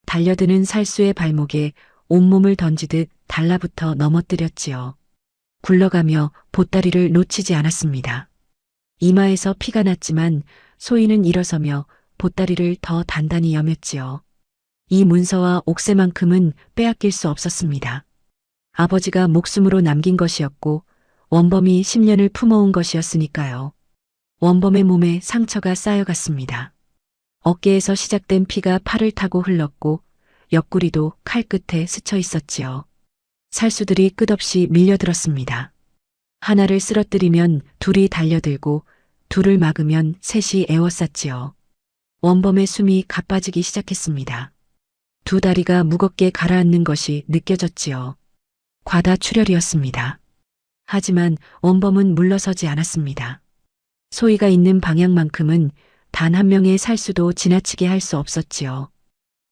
달려드는 살수의 발목에 온몸을 던지듯 달라붙어 넘어뜨렸지요. 굴러가며 보따리를 놓치지 않았습니다. 이마에서 피가 났지만 소희는 일어서며 보따리를 더 단단히 여몄지요. 이 문서와 옥새만큼은 빼앗길 수 없었습니다. 아버지가 목숨으로 남긴 것이었고 원범이 10년을 품어온 것이었으니까요. 원범의 몸에 상처가 쌓여갔습니다. 어깨에서 시작된 피가 팔을 타고 흘렀고 옆구리도 칼 끝에 스쳐 있었지요. 살수들이 끝없이 밀려들었습니다. 하나를 쓰러뜨리면 둘이 달려들고 둘을 막으면 셋이 에워쌌지요. 원범의 숨이 가빠지기 시작했습니다. 두 다리가 무겁게 가라앉는 것이 느껴졌지요. 과다출혈이었습니다. 하지만 원범은 물러서지 않았습니다. 소희가 있는 방향만큼은 단 한 명의 살수도 지나치게 할 수 없었지요.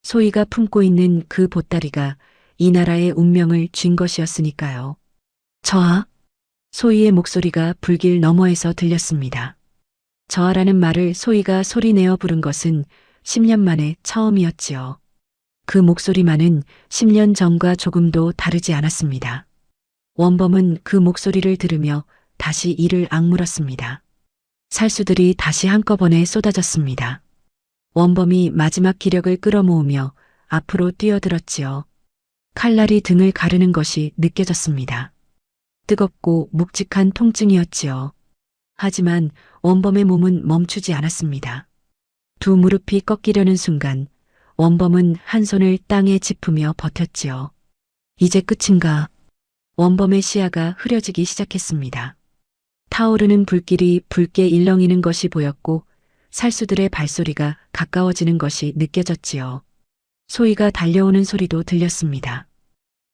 소희가 품고 있는 그 보따리가 이 나라의 운명을 쥔 것이었으니까요. 저하? 소희의 목소리가 불길 너머에서 들렸습니다. 저하라는 말을 소희가 소리내어 부른 것은 10년 만에 처음이었지요. 그 목소리만은 10년 전과 조금도 다르지 않았습니다. 원범은 그 목소리를 들으며 다시 이를 악물었습니다. 살수들이 다시 한꺼번에 쏟아졌습니다. 원범이 마지막 기력을 끌어모으며 앞으로 뛰어들었지요. 칼날이 등을 가르는 것이 느껴졌습니다. 뜨겁고 묵직한 통증이었지요. 하지만 원범의 몸은 멈추지 않았습니다. 두 무릎이 꺾이려는 순간 원범은 한 손을 땅에 짚으며 버텼지요. 이제 끝인가? 원범의 시야가 흐려지기 시작했습니다. 타오르는 불길이 붉게 일렁이는 것이 보였고 살수들의 발소리가 가까워지는 것이 느껴졌지요. 소희가 달려오는 소리도 들렸습니다.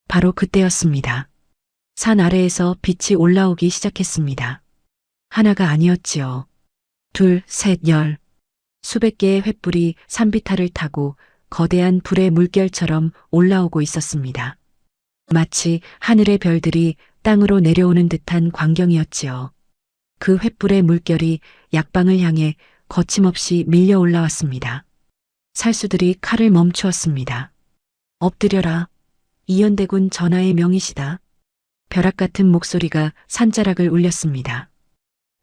바로 그때였습니다. 산 아래에서 빛이 올라오기 시작했습니다. 하나가 아니었지요. 둘, 셋, 열. 수백 개의 횃불이 산비탈을 타고 거대한 불의 물결처럼 올라오고 있었습니다. 마치 하늘의 별들이 땅으로 내려오는 듯한 광경이었지요. 그 횃불의 물결이 약방을 향해 거침없이 밀려 올라왔습니다. 살수들이 칼을 멈추었습니다. 엎드려라. 이연대군 전하의 명이시다. 벼락 같은 목소리가 산자락을 울렸습니다.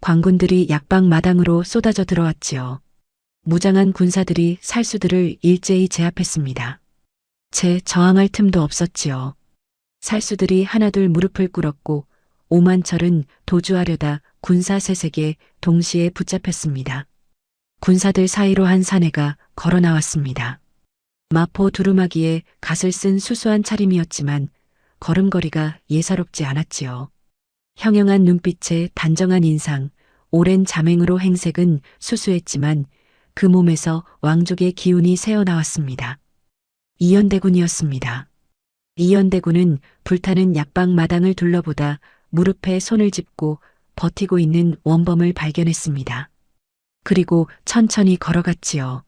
관군들이 약방 마당으로 쏟아져 들어왔지요. 무장한 군사들이 살수들을 일제히 제압했습니다. 저항할 틈도 없었지요. 살수들이 하나둘 무릎을 꿇었고 오만철은 도주하려다 군사 세색에 동시에 붙잡혔습니다. 군사들 사이로 한 사내가 걸어 나왔습니다. 마포 두루마기에 갓을 쓴 수수한 차림이었지만 걸음걸이가 예사롭지 않았지요. 형형한 눈빛에 단정한 인상, 오랜 자맹으로 행색은 수수했지만 그 몸에서 왕족의 기운이 새어나왔습니다. 이연대군이었습니다. 이연대군은 불타는 약방 마당을 둘러보다 무릎에 손을 짚고 버티고 있는 원범을 발견했습니다. 그리고 천천히 걸어갔지요.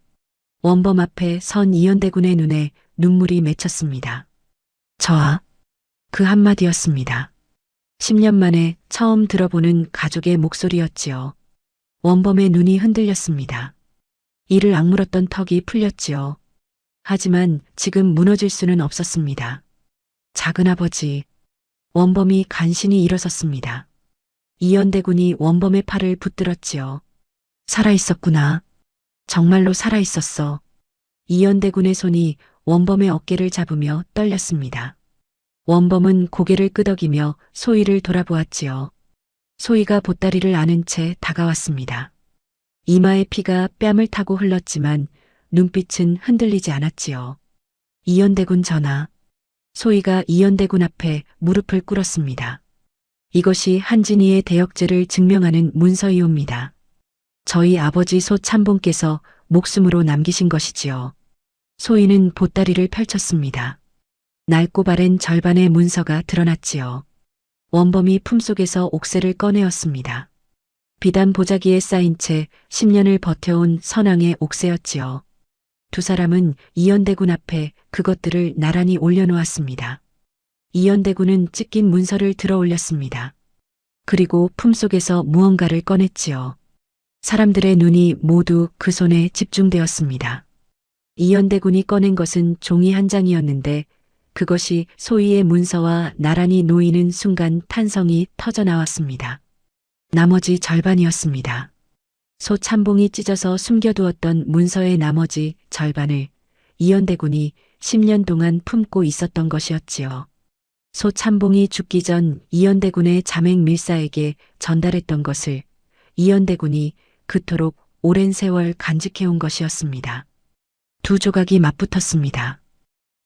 원범 앞에 선 이연대군의 눈에 눈물이 맺혔습니다. 저하. 그 한마디였습니다. 10년 만에 처음 들어보는 가족의 목소리였지요. 원범의 눈이 흔들렸습니다. 이를 악물었던 턱이 풀렸지요. 하지만 지금 무너질 수는 없었습니다. 작은아버지. 원범이 간신히 일어섰습니다. 이연대군이 원범의 팔을 붙들었지요. 살아있었구나. 정말로 살아있었어. 이연대군의 손이 원범의 어깨를 잡으며 떨렸습니다. 원범은 고개를 끄덕이며 소희를 돌아보았지요. 소희가 보따리를 안은 채 다가왔습니다. 이마의 피가 뺨을 타고 흘렀지만 눈빛은 흔들리지 않았지요. 이연대군 전하. 소희가 이연대군 앞에 무릎을 꿇었습니다. 이것이 한진이의 대역죄를 증명하는 문서이옵니다. 저희 아버지 소 참봉께서 목숨으로 남기신 것이지요. 소희는 보따리를 펼쳤습니다. 낡고 바랜 절반의 문서가 드러났지요. 원범이 품속에서 옥새를 꺼내었습니다. 비단 보자기에 쌓인 채 10년을 버텨온 선왕의 옥새였지요. 두 사람은 이연대군 앞에 그것들을 나란히 올려놓았습니다. 이연대군은 찢긴 문서를 들어 올렸습니다. 그리고 품속에서 무언가를 꺼냈지요. 사람들의 눈이 모두 그 손에 집중되었습니다. 이연대군이 꺼낸 것은 종이 한 장이었는데 그것이 소희의 문서와 나란히 놓이는 순간 탄성이 터져 나왔습니다. 나머지 절반이었습니다. 소 참봉이 찢어서 숨겨두었던 문서의 나머지 절반을 이연대군이 10년 동안 품고 있었던 것이었지요. 소 참봉이 죽기 전 이연대군의 자맹 밀사에게 전달했던 것을 이연대군이 그토록 오랜 세월 간직해온 것이었습니다. 두 조각이 맞붙었습니다.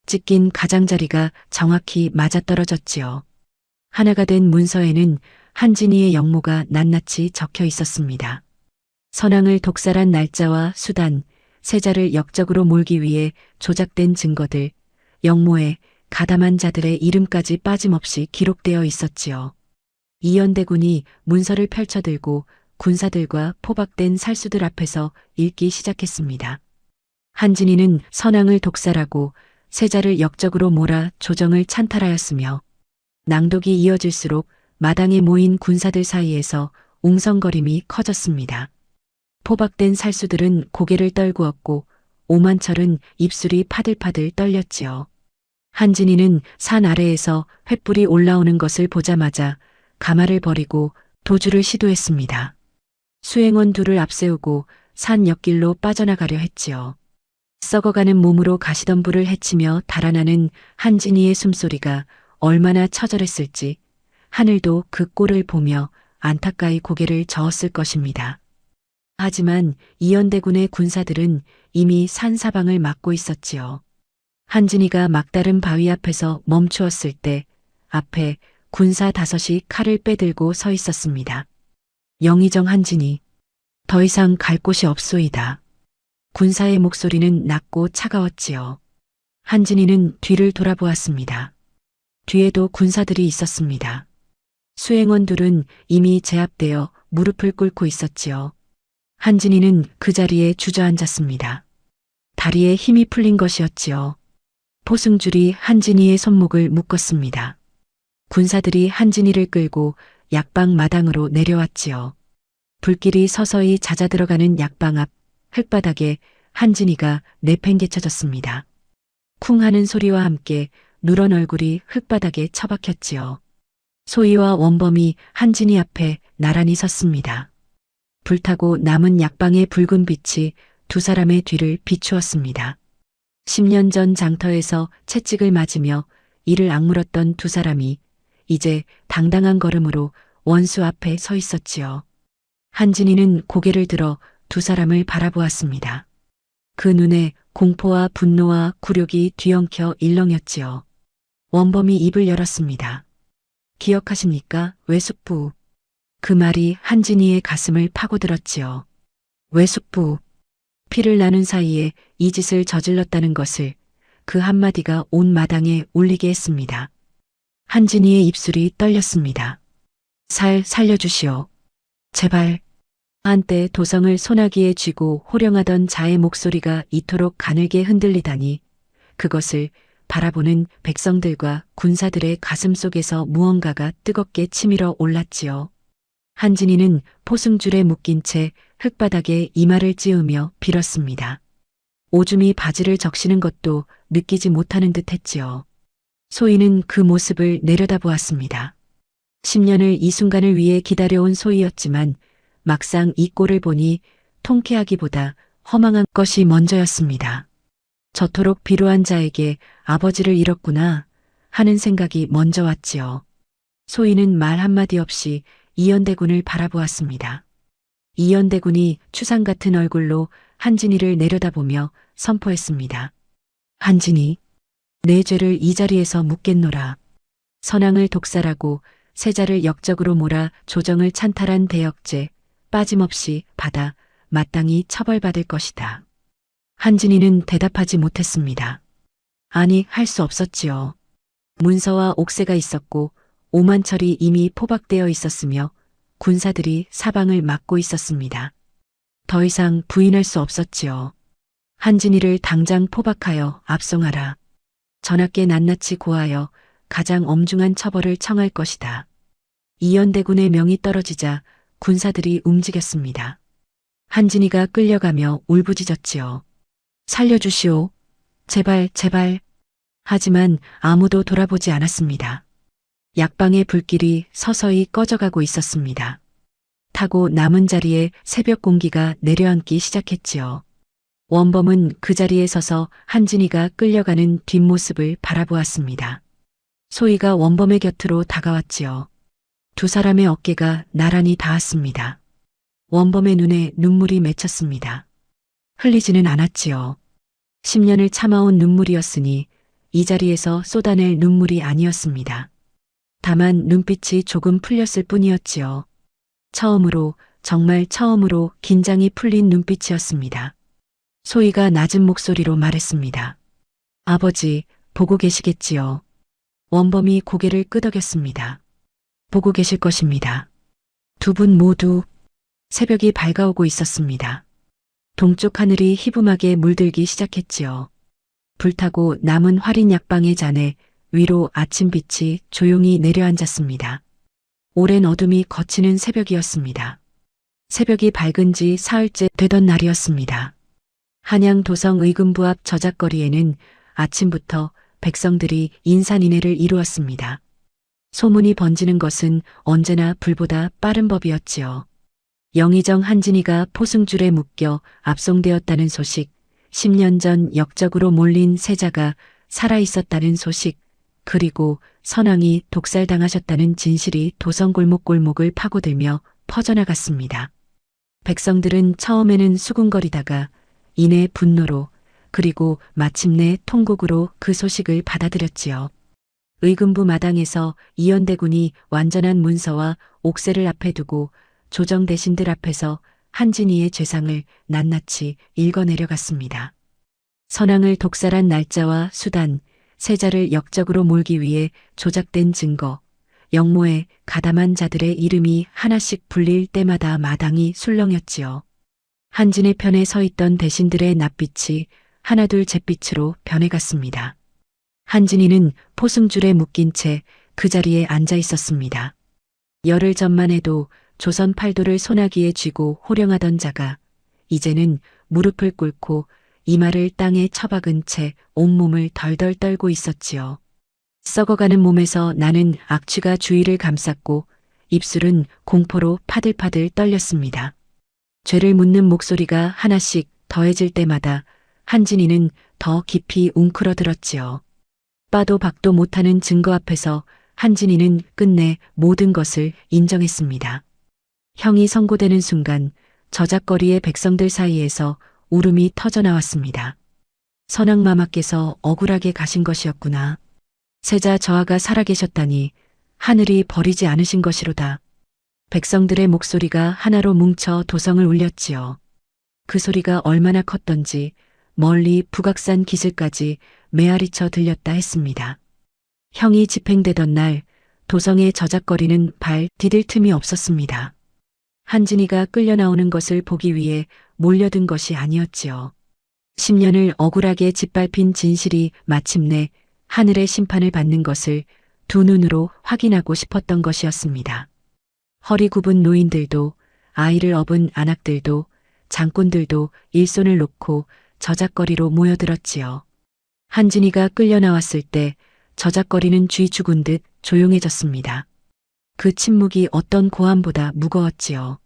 찢긴 가장자리가 정확히 맞아떨어졌지요. 하나가 된 문서에는 한진이의 영모가 낱낱이 적혀 있었습니다. 선왕을 독살한 날짜와 수단, 세자를 역적으로 몰기 위해 조작된 증거들, 영모에 가담한 자들의 이름까지 빠짐없이 기록되어 있었지요. 이연대군이 문서를 펼쳐들고 군사들과 포박된 살수들 앞에서 읽기 시작했습니다. 한진이는 선왕을 독살하고 세자를 역적으로 몰아 조정을 찬탈하였으며 낭독이 이어질수록 마당에 모인 군사들 사이에서 웅성거림이 커졌습니다. 포박된 살수들은 고개를 떨구었고 오만철은 입술이 파들파들 떨렸지요. 한진이는 산 아래에서 횃불이 올라오는 것을 보자마자 가마를 버리고 도주를 시도했습니다. 수행원 둘을 앞세우고 산 옆길로 빠져나가려 했지요. 썩어가는 몸으로 가시덤불을 헤치며 달아나는 한진이의 숨소리가 얼마나 처절했을지 하늘도 그 꼴을 보며 안타까이 고개를 저었을 것입니다. 하지만 이연대군의 군사들은 이미 산 사방을 막고 있었지요. 한진이가 막다른 바위 앞에서 멈추었을 때 앞에 군사 5이 칼을 빼들고 서 있었습니다. 영의정 한진이, 더 이상 갈 곳이 없소이다. 군사의 목소리는 낮고 차가웠지요. 한진이는 뒤를 돌아보았습니다. 뒤에도 군사들이 있었습니다. 수행원들은 이미 제압되어 무릎을 꿇고 있었지요. 한진이는 그 자리에 주저앉았습니다. 다리에 힘이 풀린 것이었지요. 포승줄이 한진이의 손목을 묶었습니다. 군사들이 한진이를 끌고 약방 마당으로 내려왔지요. 불길이 서서히 잦아들어가는 약방 앞 흙바닥에 한진이가 내팽개쳐졌습니다. 쿵 하는 소리와 함께 누런 얼굴이 흙바닥에 처박혔지요. 소희와 원범이 한진이 앞에 나란히 섰습니다. 불타고 남은 약방의 붉은 빛이 두 사람의 뒤를 비추었습니다. 10년 전 장터에서 채찍을 맞으며 이를 악물었던 두 사람이 이제 당당한 걸음으로 원수 앞에 서 있었지요. 한진이는 고개를 들어 두 사람을 바라보았습니다. 그 눈에 공포와 분노와 굴욕이 뒤엉켜 일렁였지요. 원범이 입을 열었습니다. 기억하십니까, 외숙부? 그 말이 한진이의 가슴을 파고들었지요. 외숙부. 피를 나눈 사이에 이 짓을 저질렀다는 것을 그 한마디가 온 마당에 울리게 했습니다. 한진이의 입술이 떨렸습니다. 살려주시오. 제발. 한때 도성을 소나기에 쥐고 호령하던 자의 목소리가 이토록 가늘게 흔들리다니 그것을 바라보는 백성들과 군사들의 가슴 속에서 무언가가 뜨겁게 치밀어 올랐지요. 한진이는 포승줄에 묶인 채 흙바닥에 이마를 찌우며 빌었습니다. 오줌이 바지를 적시는 것도 느끼지 못하는 듯 했지요. 소희는 그 모습을 내려다보았습니다. 10년을 이 순간을 위해 기다려온 소희였지만 막상 이 꼴을 보니 통쾌하기보다 허망한 것이 먼저였습니다. 저토록 비루한 자에게 아버지를 잃었구나 하는 생각이 먼저 왔지요. 소희는 말 한마디 없이 이연대군을 바라보았습니다. 이연대군이 추상 같은 얼굴로 한진이를 내려다보며 선포했습니다. 한진이, 내 죄를 이 자리에서 묻겠노라. 선왕을 독살하고 세자를 역적으로 몰아 조정을 찬탈한 대역죄 빠짐없이 받아 마땅히 처벌받을 것이다. 한진이는 대답하지 못했습니다. 아니, 할 수 없었지요. 문서와 옥새가 있었고 오만철이 이미 포박되어 있었으며 군사들이 사방을 막고 있었습니다. 더 이상 부인할 수 없었지요. 한진이를 당장 포박하여 압송하라. 전하께 낱낱이 고하여 가장 엄중한 처벌을 청할 것이다. 이연대군의 명이 떨어지자 군사들이 움직였습니다. 한진이가 끌려가며 울부짖었지요. 살려주시오. 제발, 제발. 하지만 아무도 돌아보지 않았습니다. 약방의 불길이 서서히 꺼져가고 있었습니다. 타고 남은 자리에 새벽 공기가 내려앉기 시작했지요. 원범은 그 자리에 서서 한진이가 끌려가는 뒷모습을 바라보았습니다. 소희가 원범의 곁으로 다가왔지요. 두 사람의 어깨가 나란히 닿았습니다. 원범의 눈에 눈물이 맺혔습니다. 흘리지는 않았지요. 10년을 참아온 눈물이었으니 이 자리에서 쏟아낼 눈물이 아니었습니다. 다만 눈빛이 조금 풀렸을 뿐이었지요. 처음으로, 정말 처음으로 긴장이 풀린 눈빛이었습니다. 소희가 낮은 목소리로 말했습니다. 아버지, 보고 계시겠지요. 원범이 고개를 끄덕였습니다. 보고 계실 것입니다. 두 분 모두. 새벽이 밝아오고 있었습니다. 동쪽 하늘이 희붐하게 물들기 시작했지요. 불타고 남은 화린 약방의 잔에 위로 아침빛이 조용히 내려앉았습니다. 오랜 어둠이 걷히는 새벽이었습니다. 새벽이 밝은 지 사흘째 되던 날이었습니다. 한양 도성 의금부 앞 저작거리에는 아침부터 백성들이 인산인해를 이루었습니다. 소문이 번지는 것은 언제나 불보다 빠른 법이었지요. 영의정 한진이가 포승줄에 묶여 압송되었다는 소식, 10년 전 역적으로 몰린 세자가 살아있었다는 소식, 그리고 선왕이 독살당하셨다는 진실이 도성 골목골목을 파고들며 퍼져나갔습니다. 백성들은 처음에는 수군거리다가 이내 분노로 그리고 마침내 통곡으로 그 소식을 받아들였지요. 의금부 마당에서 이연대군이 완전한 문서와 옥새를 앞에 두고 조정 대신들 앞에서 한진이의 죄상을 낱낱이 읽어내려갔습니다. 선왕을 독살한 날짜와 수단, 세자를 역적으로 몰기 위해 조작된 증거, 영모에 가담한 자들의 이름이 하나씩 불릴 때마다 마당이 술렁였지요. 한진의 편에 서 있던 대신들의 낯빛이 하나둘 잿빛으로 변해갔습니다. 한진이는 포승줄에 묶인 채 그 자리에 앉아 있었습니다. 열흘 전만 해도 조선 팔도를 소나기에 쥐고 호령하던 자가 이제는 무릎을 꿇고 이마를 땅에 처박은 채 온몸을 덜덜 떨고 있었지요. 썩어가는 몸에서 나는 악취가 주위를 감쌌고 입술은 공포로 파들파들 떨렸습니다. 죄를 묻는 목소리가 하나씩 더해질 때마다 한진이는 더 깊이 웅크러들었지요. 빠도 박도 못하는 증거 앞에서 한진이는 끝내 모든 것을 인정했습니다. 형이 선고되는 순간 저작거리의 백성들 사이에서 울음이 터져나왔습니다. 선왕마마께서 억울하게 가신 것이었구나. 세자 저하가 살아계셨다니 하늘이 버리지 않으신 것이로다. 백성들의 목소리가 하나로 뭉쳐 도성을 울렸지요. 그 소리가 얼마나 컸던지 멀리 북악산 기슭까지 메아리쳐 들렸다 했습니다. 형이 집행되던 날 도성의 저작거리는 발 디딜 틈이 없었습니다. 한진이가 끌려 나오는 것을 보기 위해 몰려든 것이 아니었지요. 10년을 억울하게 짓밟힌 진실이 마침내 하늘의 심판을 받는 것을 두 눈으로 확인하고 싶었던 것이었습니다. 허리 굽은 노인들도 아이를 업은 안악들도 장꾼들도 일손을 놓고 저작거리로 모여들었지요. 한진이가 끌려 나왔을 때 저작거리는 쥐 죽은 듯 조용해졌습니다. 그 침묵이 어떤 고함보다 무거웠지요.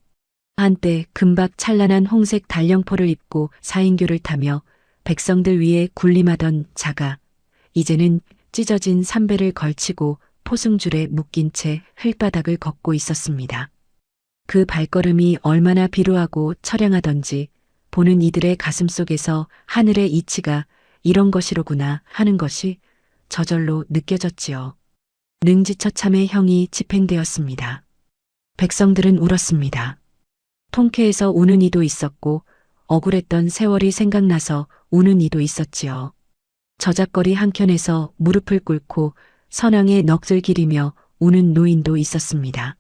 한때 금박 찬란한 홍색 달령포를 입고 사인교를 타며 백성들 위에 군림하던 자가 이제는 찢어진 삼배를 걸치고 포승줄에 묶인 채 흙바닥을 걷고 있었습니다. 그 발걸음이 얼마나 비루하고 처량하던지 보는 이들의 가슴 속에서 하늘의 이치가 이런 것이로구나 하는 것이 저절로 느껴졌지요. 능지처참의 형이 집행되었습니다. 백성들은 울었습니다. 통쾌해서 우는 이도 있었고 억울했던 세월이 생각나서 우는 이도 있었지요. 저작거리 한켠에서 무릎을 꿇고 선왕의 넋을 기리며 우는 노인도 있었습니다.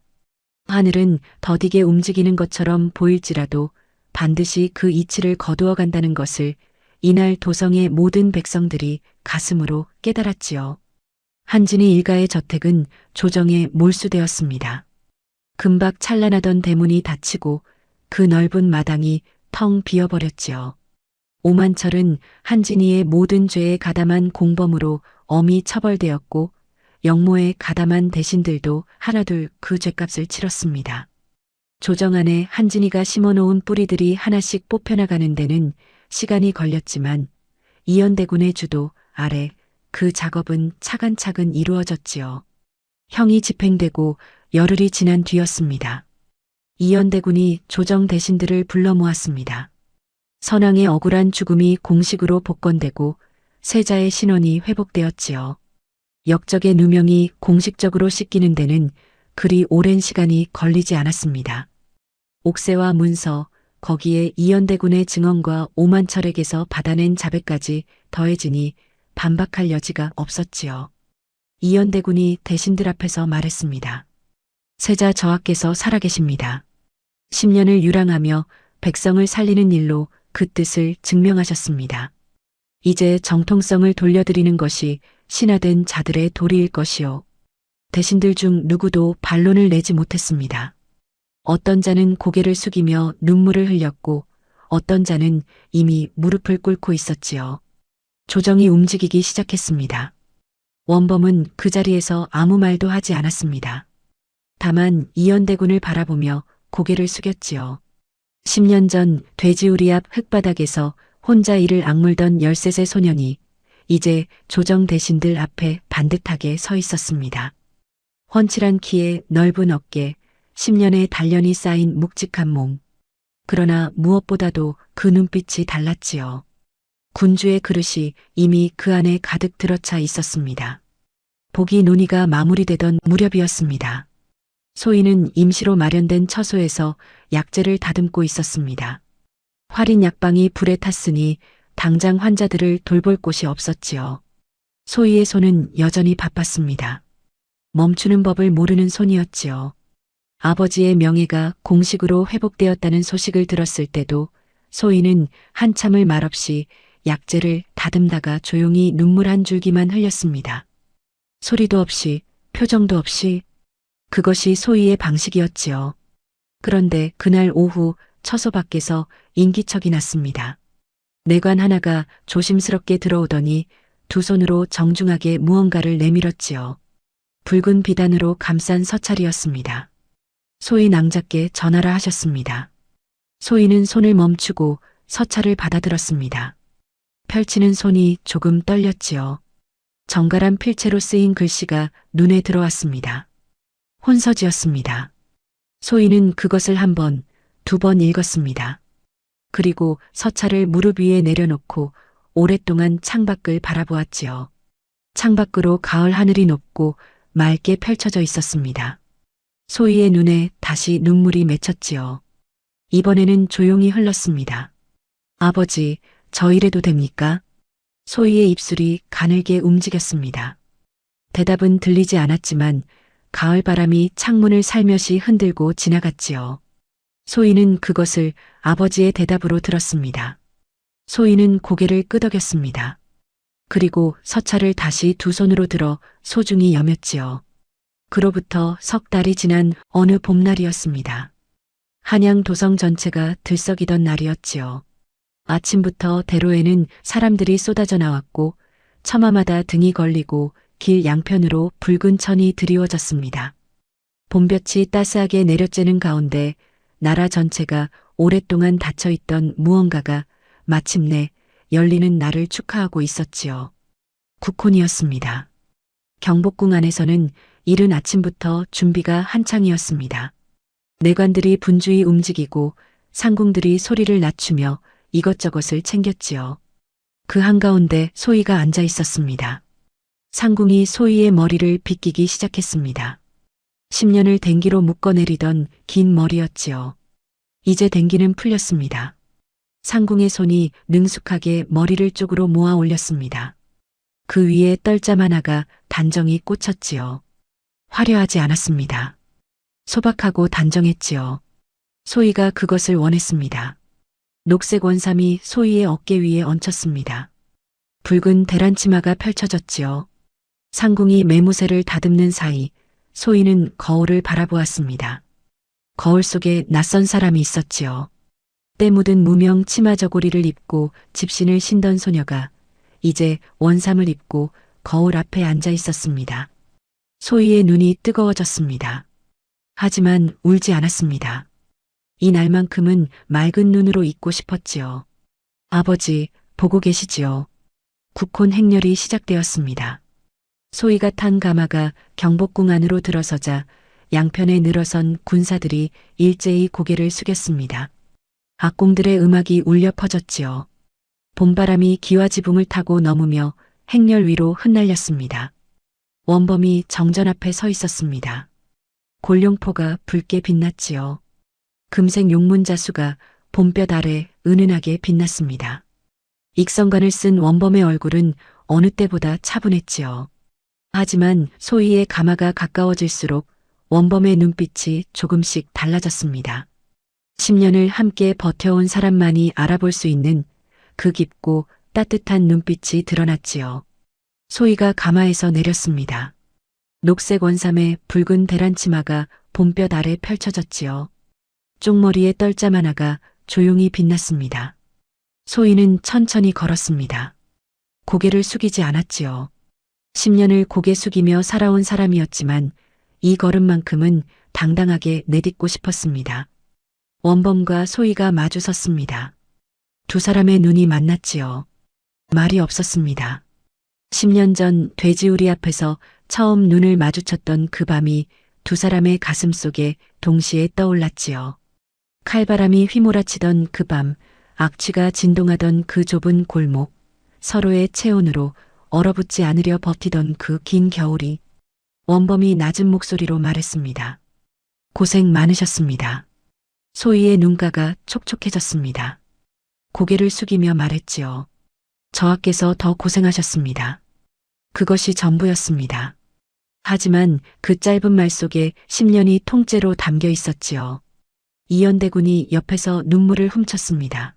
하늘은 더디게 움직이는 것처럼 보일지라도 반드시 그 이치를 거두어 간다는 것을 이날 도성의 모든 백성들이 가슴으로 깨달았지요. 한진이 일가의 저택은 조정에 몰수되었습니다. 금박 찬란하던 대문이 닫히고 그 넓은 마당이 텅 비어버렸지요. 오만철은 한진이의 모든 죄에 가담한 공범으로 엄히 처벌되었고 영모에 가담한 대신들도 하나둘 그 죄값을 치렀습니다. 조정 안에 한진이가 심어놓은 뿌리들이 하나씩 뽑혀나가는 데는 시간이 걸렸지만 이연대군의 주도 아래 그 작업은 차근차근 이루어졌지요. 형이 집행되고 열흘이 지난 뒤였습니다. 이연대군이 조정 대신들을 불러 모았습니다. 선왕의 억울한 죽음이 공식으로 복권되고 세자의 신원이 회복되었지요. 역적의 누명이 공식적으로 씻기는 데는 그리 오랜 시간이 걸리지 않았습니다. 옥새와 문서, 거기에 이연대군의 증언과 오만철에게서 받아낸 자백까지 더해지니 반박할 여지가 없었지요. 이연대군이 대신들 앞에서 말했습니다. 세자 저하께서 살아계십니다. 10년을 유랑하며 백성을 살리는 일로 그 뜻을 증명하셨습니다. 이제 정통성을 돌려드리는 것이 신하된 자들의 도리일 것이요. 대신들 중 누구도 반론을 내지 못했습니다. 어떤 자는 고개를 숙이며 눈물을 흘렸고 어떤 자는 이미 무릎을 꿇고 있었지요. 조정이 움직이기 시작했습니다. 원범은 그 자리에서 아무 말도 하지 않았습니다. 다만 이연대군을 바라보며 고개를 숙였지요. 10년 전 돼지우리 앞 흙바닥에서 혼자 이를 악물던 13세 소년이 이제 조정 대신들 앞에 반듯하게 서 있었습니다. 훤칠한 키에 넓은 어깨, 10년의 단련이 쌓인 묵직한 몸. 그러나 무엇보다도 그 눈빛이 달랐지요. 군주의 그릇이 이미 그 안에 가득 들어차 있었습니다. 복이 논의가 마무리되던 무렵이었습니다. 소인은 임시로 마련된 처소에서 약재를 다듬고 있었습니다. 활인 약방이 불에 탔으니 당장 환자들을 돌볼 곳이 없었지요. 소희의 손은 여전히 바빴습니다. 멈추는 법을 모르는 손이었지요. 아버지의 명예가 공식으로 회복되었다는 소식을 들었을 때도 소희는 한참을 말없이 약재를 다듬다가 조용히 눈물 한 줄기만 흘렸습니다. 소리도 없이, 표정도 없이. 그것이 소희의 방식이었지요. 그런데 그날 오후 처소 밖에서 인기척이 났습니다. 내관 하나가 조심스럽게 들어오더니 두 손으로 정중하게 무언가를 내밀었지요. 붉은 비단으로 감싼 서찰이었습니다. 소희 낭자께 전하라 하셨습니다. 소희는 손을 멈추고 서찰을 받아들었습니다. 펼치는 손이 조금 떨렸지요. 정갈한 필체로 쓰인 글씨가 눈에 들어왔습니다. 혼서지였습니다. 소희는 그것을 한 번, 두 번 읽었습니다. 그리고 서찰을 무릎 위에 내려놓고 오랫동안 창밖을 바라보았지요. 창밖으로 가을 하늘이 높고 맑게 펼쳐져 있었습니다. 소희의 눈에 다시 눈물이 맺혔지요. 이번에는 조용히 흘렀습니다. 아버지, 저 이래도 됩니까? 소희의 입술이 가늘게 움직였습니다. 대답은 들리지 않았지만 가을 바람이 창문을 살며시 흔들고 지나갔지요. 소희는 그것을 아버지의 대답으로 들었습니다. 소희는 고개를 끄덕였습니다. 그리고 서찰을 다시 두 손으로 들어 소중히 여몄지요. 그로부터 석 달이 지난 어느 봄날이었습니다. 한양 도성 전체가 들썩이던 날이었지요. 아침부터 대로에는 사람들이 쏟아져 나왔고 처마마다 등이 걸리고 길 양편으로 붉은 천이 드리워졌습니다. 봄볕이 따스하게 내려쬐는 가운데 나라 전체가 오랫동안 닫혀있던 무언가가 마침내 열리는 날을 축하하고 있었지요. 국혼이었습니다. 경복궁 안에서는 이른 아침부터 준비가 한창이었습니다. 내관들이 분주히 움직이고 상궁들이 소리를 낮추며 이것저것을 챙겼지요. 그 한가운데 소희가 앉아 있었습니다. 상궁이 소희의 머리를 빗기기 시작했습니다. 10년을 댕기로 묶어내리던 긴 머리였지요. 이제 댕기는 풀렸습니다. 상궁의 손이 능숙하게 머리를 쪽으로 모아 올렸습니다. 그 위에 떨잠 하나가 단정히 꽂혔지요. 화려하지 않았습니다. 소박하고 단정했지요. 소희가 그것을 원했습니다. 녹색 원삼이 소희의 어깨 위에 얹혔습니다. 붉은 대란치마가 펼쳐졌지요. 상궁이 매무새를 다듬는 사이 소희는 거울을 바라보았습니다. 거울 속에 낯선 사람이 있었지요. 때 묻은 무명 치마 저고리를 입고 집신을 신던 소녀가 이제 원삼을 입고 거울 앞에 앉아 있었습니다. 소희의 눈이 뜨거워졌습니다. 하지만 울지 않았습니다. 이 날만큼은 맑은 눈으로 있고 싶었지요. 아버지, 보고 계시지요. 국혼 행렬이 시작되었습니다. 소희가 탄 가마가 경복궁 안으로 들어서자 양편에 늘어선 군사들이 일제히 고개를 숙였습니다. 악공들의 음악이 울려 퍼졌지요. 봄바람이 기와 지붕을 타고 넘으며 행렬 위로 흩날렸습니다. 원범이 정전 앞에 서 있었습니다. 골룡포가 붉게 빛났지요. 금색 용문자수가 봄볕 아래 은은하게 빛났습니다. 익성관을 쓴 원범의 얼굴은 어느 때보다 차분했지요. 하지만 소희의 가마가 가까워질수록 원범의 눈빛이 조금씩 달라졌습니다. 10년을 함께 버텨온 사람만이 알아볼 수 있는 그 깊고 따뜻한 눈빛이 드러났지요. 소희가 가마에서 내렸습니다. 녹색 원삼에 붉은 대란치마가 봄볕 아래 펼쳐졌지요. 쪽머리에 떨잠 하나가 조용히 빛났습니다. 소희는 천천히 걸었습니다. 고개를 숙이지 않았지요. 10년을 고개 숙이며 살아온 사람이었지만 이 걸음만큼은 당당하게 내딛고 싶었습니다. 원범과 소희가 마주 섰습니다. 두 사람의 눈이 만났지요. 말이 없었습니다. 10년 전 돼지우리 앞에서 처음 눈을 마주쳤던 그 밤이 두 사람의 가슴 속에 동시에 떠올랐지요. 칼바람이 휘몰아치던 그 밤, 악취가 진동하던 그 좁은 골목, 서로의 체온으로 얼어붙지 않으려 버티던 그 긴 겨울이. 원범이 낮은 목소리로 말했습니다. 고생 많으셨습니다. 소희의 눈가가 촉촉해졌습니다. 고개를 숙이며 말했지요. 저하께서 더 고생하셨습니다. 그것이 전부였습니다. 하지만 그 짧은 말 속에 10년이 통째로 담겨 있었지요. 이연대군이 옆에서 눈물을 훔쳤습니다.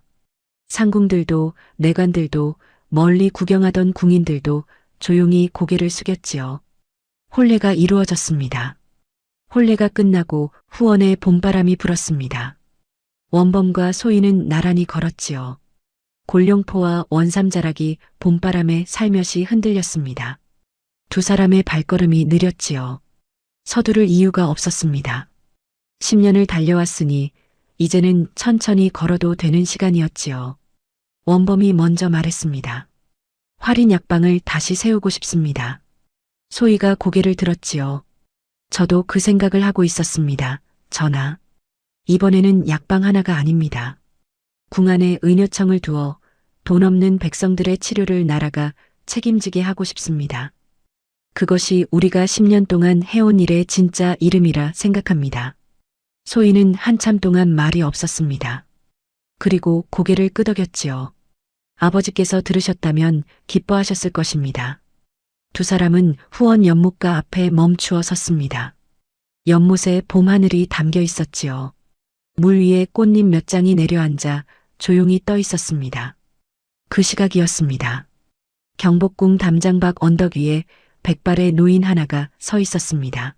상궁들도 내관들도 멀리 구경하던 궁인들도 조용히 고개를 숙였지요. 혼례가 이루어졌습니다. 혼례가 끝나고 후원의 봄바람이 불었습니다. 원범과 소희는 나란히 걸었지요. 골룡포와 원삼자락이 봄바람에 살며시 흔들렸습니다. 두 사람의 발걸음이 느렸지요. 서두를 이유가 없었습니다. 10년을 달려왔으니 이제는 천천히 걸어도 되는 시간이었지요. 원범이 먼저 말했습니다. 활인 약방을 다시 세우고 싶습니다. 소희가 고개를 들었지요. 저도 그 생각을 하고 있었습니다. 전하. 이번에는 약방 하나가 아닙니다. 궁 안에 의녀청을 두어 돈 없는 백성들의 치료를 나라가 책임지게 하고 싶습니다. 그것이 우리가 10년 동안 해온 일의 진짜 이름이라 생각합니다. 소희는 한참 동안 말이 없었습니다. 그리고 고개를 끄덕였지요. 아버지께서 들으셨다면 기뻐하셨을 것입니다. 두 사람은 후원 연못가 앞에 멈추어 섰습니다. 연못에 봄하늘이 담겨 있었지요. 물 위에 꽃잎 몇 장이 내려앉아 조용히 떠 있었습니다. 그 시각이었습니다. 경복궁 담장 밖 언덕 위에 백발의 노인 하나가 서 있었습니다.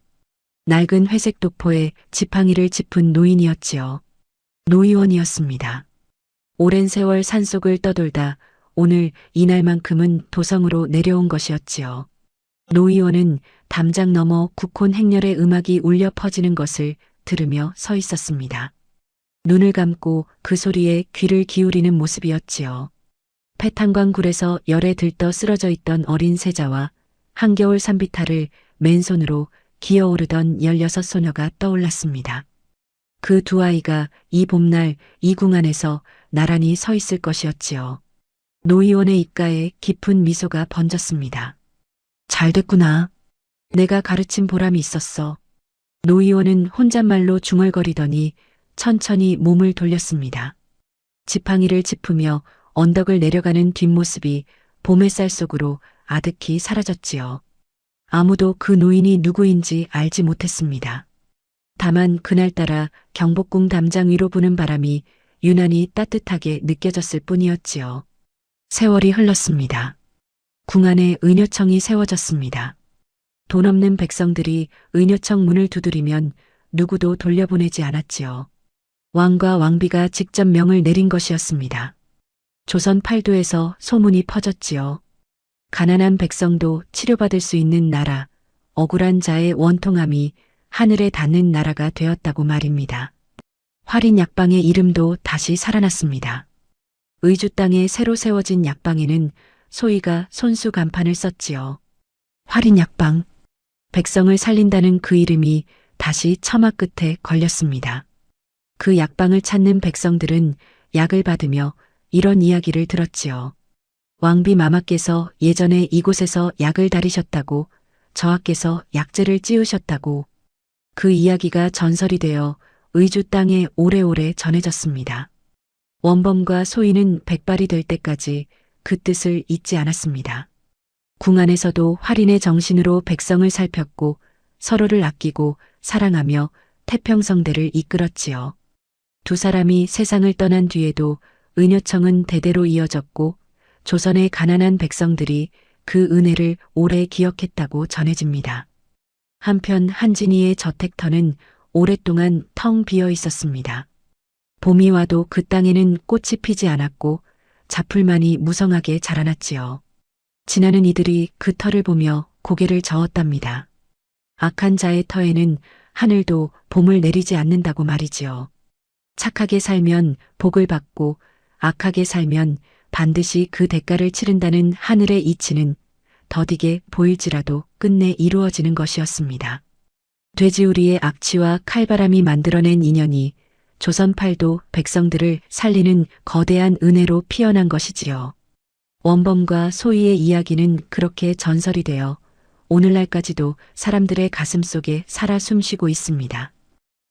낡은 회색 도포에 지팡이를 짚은 노인이었지요. 노의원이었습니다. 오랜 세월 산속을 떠돌다 오늘 이날만큼은 도성으로 내려온 것이었지요. 노의원은 담장 너머 국혼 행렬의 음악이 울려 퍼지는 것을 들으며 서 있었습니다. 눈을 감고 그 소리에 귀를 기울이는 모습이었지요. 패탄광 굴에서 열에 들떠 쓰러져 있던 어린 세자와 한겨울 산비탈을 맨손으로 기어오르던 16소녀가 떠올랐습니다. 그 두 아이가 이 봄날 이 궁 안에서 나란히 서 있을 것이었지요. 노의원의 입가에 깊은 미소가 번졌습니다. 잘 됐구나. 내가 가르친 보람이 있었어. 노의원은 혼잣말로 중얼거리더니 천천히 몸을 돌렸습니다. 지팡이를 짚으며 언덕을 내려가는 뒷모습이 봄 햇살 속으로 아득히 사라졌지요. 아무도 그 노인이 누구인지 알지 못했습니다. 다만 그날따라 경복궁 담장 위로 부는 바람이 유난히 따뜻하게 느껴졌을 뿐이었지요. 세월이 흘렀습니다. 궁 안에 의녀청이 세워졌습니다. 돈 없는 백성들이 의녀청 문을 두드리면 누구도 돌려보내지 않았지요. 왕과 왕비가 직접 명을 내린 것이었습니다. 조선 팔도에서 소문이 퍼졌지요. 가난한 백성도 치료받을 수 있는 나라, 억울한 자의 원통함이 하늘에 닿는 나라가 되었다고 말입니다. 활인 약방의 이름도 다시 살아났습니다. 의주 땅에 새로 세워진 약방에는 소희가 손수 간판을 썼지요. 활인 약방. 백성을 살린다는 그 이름이 다시 처마 끝에 걸렸습니다. 그 약방을 찾는 백성들은 약을 받으며 이런 이야기를 들었지요. 왕비 마마께서 예전에 이곳에서 약을 다리셨다고, 저하께서 약재를 찌우셨다고. 그 이야기가 전설이 되어 의주 땅에 오래오래 전해졌습니다. 원범과 소희는 백발이 될 때까지 그 뜻을 잊지 않았습니다. 궁 안에서도 활인의 정신으로 백성을 살폈고 서로를 아끼고 사랑하며 태평성대를 이끌었지요. 두 사람이 세상을 떠난 뒤에도 의녀청은 대대로 이어졌고 조선의 가난한 백성들이 그 은혜를 오래 기억했다고 전해집니다. 한편 한진이의 저택터는 오랫동안 텅 비어 있었습니다. 봄이 와도 그 땅에는 꽃이 피지 않았고 잡풀만이 무성하게 자라났지요. 지나는 이들이 그 터를 보며 고개를 저었답니다. 악한 자의 터에는 하늘도 봄을 내리지 않는다고 말이지요. 착하게 살면 복을 받고 악하게 살면 반드시 그 대가를 치른다는 하늘의 이치는 더디게 보일지라도 끝내 이루어지는 것이었습니다. 돼지우리의 악취와 칼바람이 만들어낸 인연이 조선팔도 백성들을 살리는 거대한 은혜로 피어난 것이지요. 원범과 소희의 이야기는 그렇게 전설이 되어 오늘날까지도 사람들의 가슴 속에 살아 숨쉬고 있습니다.